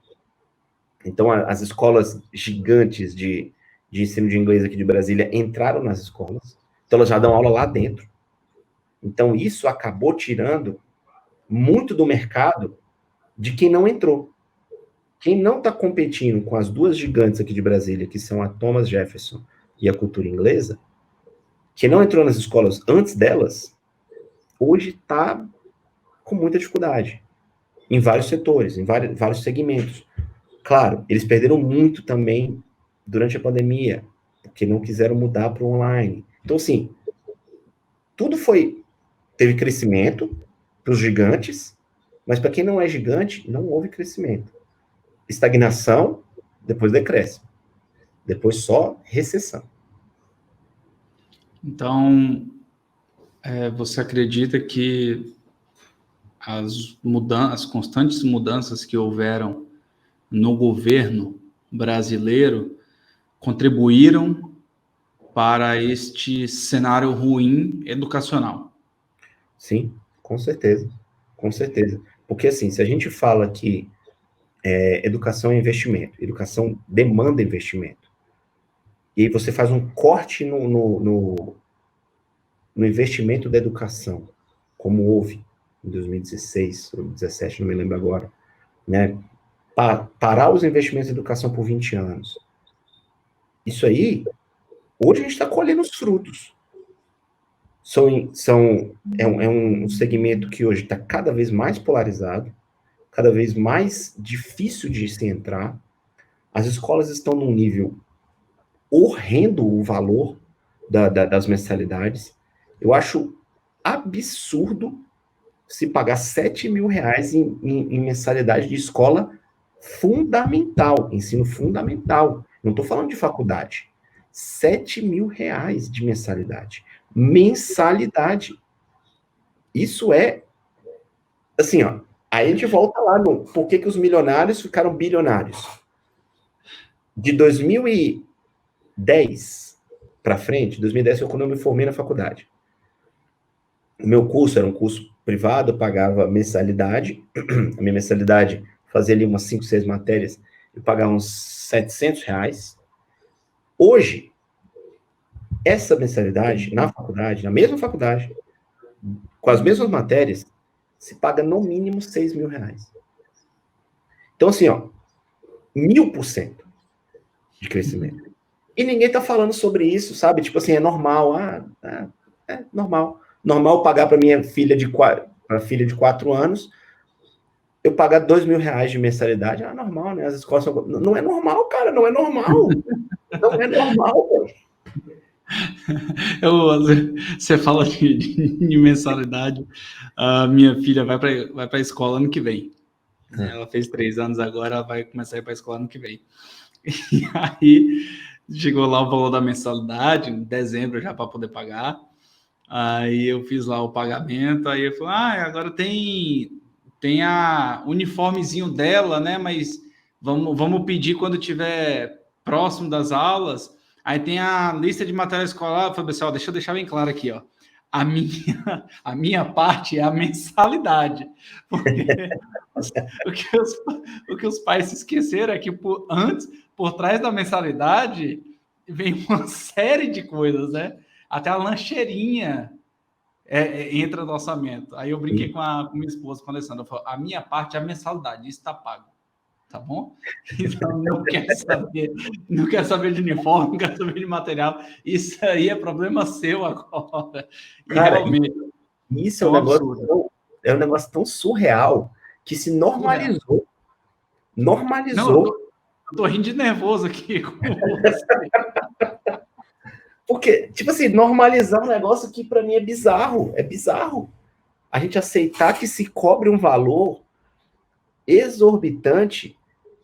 Então, as escolas gigantes de ensino de inglês aqui de Brasília entraram nas escolas. Então, elas já dão aula lá dentro. Então, isso acabou tirando muito do mercado de quem não entrou. Quem não está competindo com as duas gigantes aqui de Brasília, que são a Thomas Jefferson e a Cultura Inglesa, que não entrou nas escolas antes delas, hoje está com muita dificuldade. Em vários setores, em vários segmentos. Claro, eles perderam muito também durante a pandemia, porque não quiseram mudar para o online. Então, assim, teve crescimento para os gigantes, mas para quem não é gigante, não houve crescimento. Estagnação, depois decréscimo. Depois só recessão. Então, você acredita que as constantes mudanças que houveram no governo brasileiro contribuíram para este cenário ruim educacional? Sim, com certeza. Com certeza. Porque, assim, se a gente fala que educação é investimento, educação demanda investimento, e aí você faz um corte no investimento da educação, como houve em 2016 ou 2017, não me lembro agora, né? Parar os investimentos em educação por 20 anos. Isso aí, hoje a gente está colhendo os frutos. É um segmento que hoje está cada vez mais polarizado, cada vez mais difícil de se entrar. As escolas estão num nível horrendo o valor das mensalidades. Eu acho absurdo se pagar 7 mil reais em mensalidade de escola fundamental, ensino fundamental. Não estou falando de faculdade. 7 mil reais de mensalidade. Mensalidade. Isso é, assim, ó, aí a gente volta lá no por que os milionários ficaram bilionários. De 2010 para frente, 2010 foi quando eu me formei na faculdade. O meu curso era um curso privado, eu pagava mensalidade, a minha mensalidade fazia ali umas 5, 6 matérias, eu pagava uns 700 reais. Hoje, essa mensalidade na faculdade, na mesma faculdade, com as mesmas matérias, se paga no mínimo 6 mil reais. Então, assim, ó, 1000% de crescimento. E ninguém tá falando sobre isso, sabe? Tipo assim, é normal. É normal. Normal pagar para minha filha de 4 anos, eu pagar 2 mil reais de mensalidade. Ah, normal, né? As escolas são... Não é normal, cara, não é normal. Não é normal, pô. Você fala de mensalidade, a minha filha vai para a escola ano que vem. Ela fez 3 anos agora, ela vai começar a ir para a escola ano que vem. E aí, chegou lá o valor da mensalidade, em dezembro já para poder pagar. Aí eu fiz lá o pagamento, aí eu falei, agora tem a uniformezinho dela, né? Mas vamos pedir quando tiver próximo das aulas. Aí tem a lista de material escolar. Eu falei, pessoal, deixa eu deixar bem claro aqui, ó. A minha parte é a mensalidade. Porque o que os pais se esqueceram é que por trás da mensalidade, vem uma série de coisas, né? Até a lancheirinha entra no orçamento. Aí eu brinquei com minha esposa, com a Alessandra, eu falei, a minha parte é a mensalidade, isso está pago. Tá bom? Então, não quer saber de uniforme, não quer saber de material. Isso aí é problema seu agora. E Cara, realmente isso é um absurdo. é um negócio tão surreal que se normalizou. Surreal. Normalizou. Não, eu tô rindo de nervoso aqui com você. Porque, tipo assim, normalizar um negócio que para mim é bizarro. É bizarro. A gente aceitar que se cobre um valor exorbitante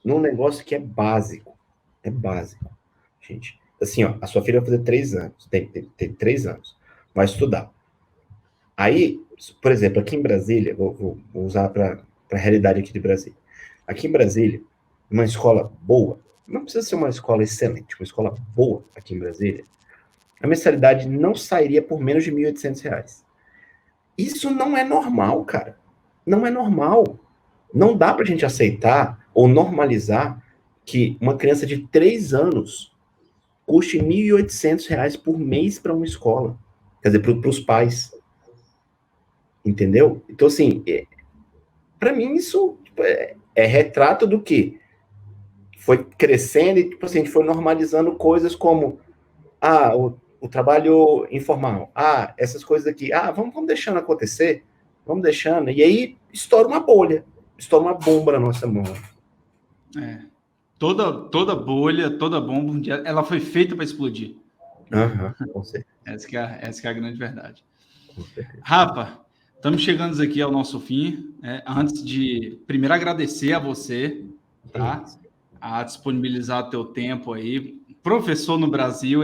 num negócio que é básico. É básico, gente. Assim, ó, a sua filha vai fazer 3 anos. Tem 3 anos. Vai estudar. Aí, por exemplo, aqui em Brasília, vou usar para a realidade aqui de Brasília. Aqui em Brasília, uma escola boa, não precisa ser uma escola excelente, uma escola boa aqui em Brasília, a mensalidade não sairia por menos de R$ 1.800. Isso não é normal, cara. Não é normal. Não dá para a gente aceitar ou normalizar que uma criança de 3 anos custe R$ 1.800 por mês para uma escola. Quer dizer, para os pais. Entendeu? Então, assim, para mim isso tipo, é retrato do que foi crescendo e tipo assim, a gente foi normalizando coisas como o trabalho informal, essas coisas aqui, vamos deixando acontecer, vamos deixando, e aí estoura uma bolha, estoura uma bomba na nossa mão. Toda bolha, toda bomba, um dia, ela foi feita para explodir. Com certeza. Essa que é a grande verdade. Com certeza. Rafa, estamos chegando aqui ao nosso fim. Antes de primeiro agradecer a você, tá? A disponibilizar teu tempo aí. Professor no Brasil,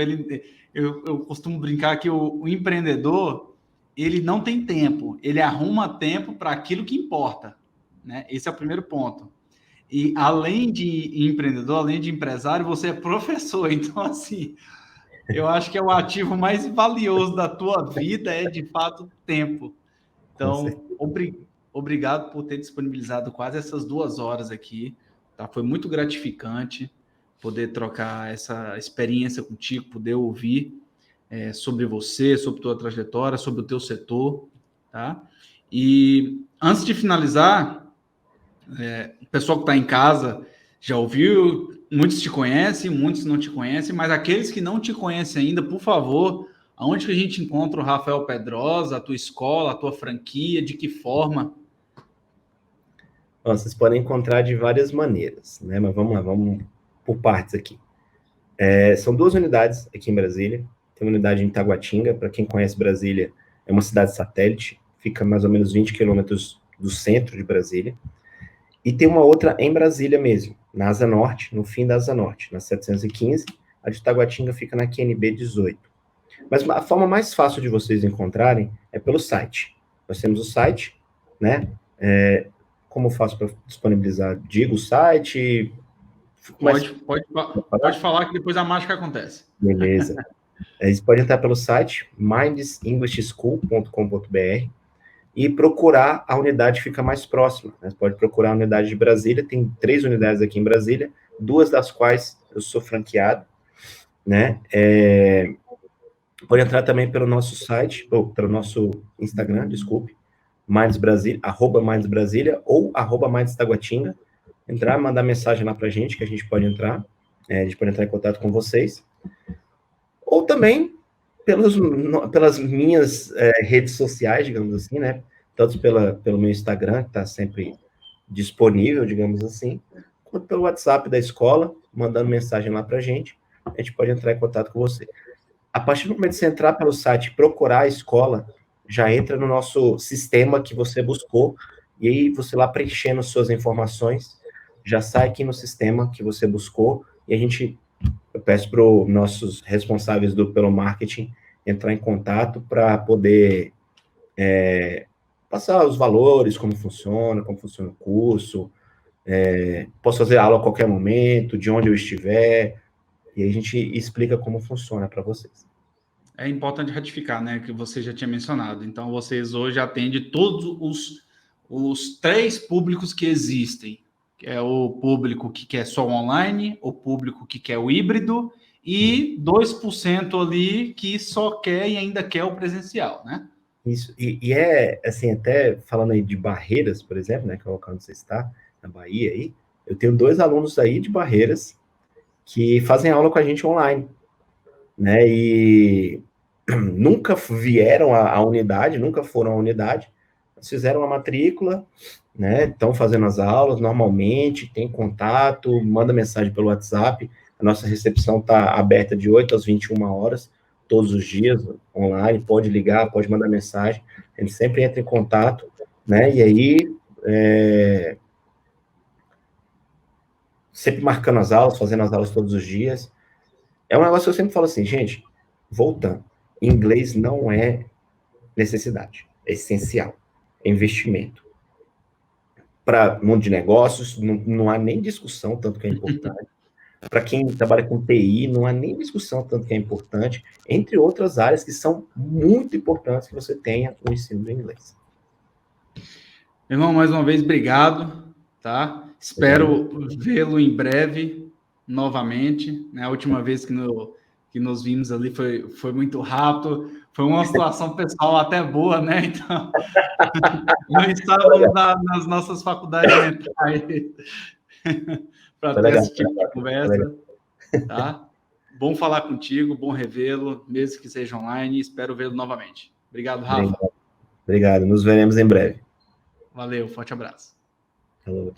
eu costumo brincar que o empreendedor, ele não tem tempo, ele arruma tempo para aquilo que importa, né? Esse é o primeiro ponto. E além de empreendedor, além de empresário, você é professor. Então, assim, eu acho que é o ativo mais valioso da tua vida é, de fato, tempo. Então, obrigado por ter disponibilizado quase essas 2 horas aqui. Tá? Foi muito gratificante poder trocar essa experiência contigo, poder ouvir sobre você, sobre tua trajetória, sobre o teu setor. Tá? E antes de finalizar, o pessoal que está em casa já ouviu, muitos te conhecem, muitos não te conhecem, mas aqueles que não te conhecem ainda, por favor, aonde que a gente encontra o Rafael Pedrosa, a tua escola, a tua franquia, de que forma? Vocês podem encontrar de várias maneiras, né? Mas vamos lá, vamos por partes aqui. São 2 unidades aqui em Brasília. Tem uma unidade em Taguatinga, para quem conhece Brasília, é uma cidade satélite, fica mais ou menos 20 quilômetros do centro de Brasília. E tem uma outra em Brasília mesmo, na Asa Norte, no fim da Asa Norte, na 715. A de Taguatinga fica na QNB 18. Mas a forma mais fácil de vocês encontrarem é pelo site. Nós temos o site, né? Como eu faço para disponibilizar? Digo o site. Pode falar que depois a mágica acontece. Beleza. Eles podem entrar pelo site mindsenglishschool.com.br e procurar a unidade que fica mais próxima. Né? Pode procurar a unidade de Brasília, tem 3 unidades aqui em Brasília, 2 das quais eu sou franqueado, né? Pode entrar também pelo nosso site, ou pelo nosso Instagram, desculpe, @MindsBrasilia ou @MindsTaguatinga. Entrar, mandar mensagem lá pra gente, que a gente pode entrar. A gente pode entrar em contato com vocês. Ou também pelas minhas redes sociais, digamos assim, né? Tanto pelo meu Instagram, que está sempre disponível, digamos assim, quanto pelo WhatsApp da escola, mandando mensagem lá pra gente. A gente pode entrar em contato com você. A partir do momento que você entrar pelo site e procurar a escola, já entra no nosso sistema que você buscou, e aí você lá preenchendo suas informações, já sai aqui no sistema que você buscou, e eu peço para os nossos responsáveis pelo marketing entrar em contato para poder passar os valores, como funciona o curso, posso fazer aula a qualquer momento, de onde eu estiver, e a gente explica como funciona para vocês. É importante ratificar, né, que você já tinha mencionado. Então, vocês hoje atendem todos os 3 públicos que existem. Que é o público que quer só online, o público que quer o híbrido e 2% ali que só quer e ainda quer o presencial, né? Isso, e é, assim, até falando aí de Barreiras, por exemplo, né, que é o local onde você está, na Bahia aí, eu tenho 2 alunos aí de Barreiras que fazem aula com a gente online, né, e nunca vieram à unidade, nunca foram à unidade, mas fizeram a matrícula, né, estão fazendo as aulas normalmente, tem contato, manda mensagem pelo WhatsApp, a nossa recepção está aberta de 8 às 21 horas, todos os dias, online, pode ligar, pode mandar mensagem, a gente sempre entra em contato, né, e aí, sempre marcando as aulas, fazendo as aulas todos os dias. É um negócio que eu sempre falo assim, gente, voltando, inglês não é necessidade, é essencial, é investimento. Para mundo de negócios, não há nem discussão tanto que é importante. Para quem trabalha com TI, não há nem discussão tanto que é importante, entre outras áreas que são muito importantes que você tenha o ensino do inglês. Irmão, mais uma vez, obrigado, tá? Espero vê-lo em breve, novamente, né? A última vez que nos vimos ali foi muito rápido, foi uma situação pessoal até boa, né? Então, não estávamos nas nossas faculdades mentais para ter Legal, esse tipo de conversa, tá? Bom falar contigo, bom revê-lo, mesmo que seja online, espero vê-lo novamente. Obrigado, Rafa. Obrigado. Nos veremos em breve. Valeu, forte abraço. Falou.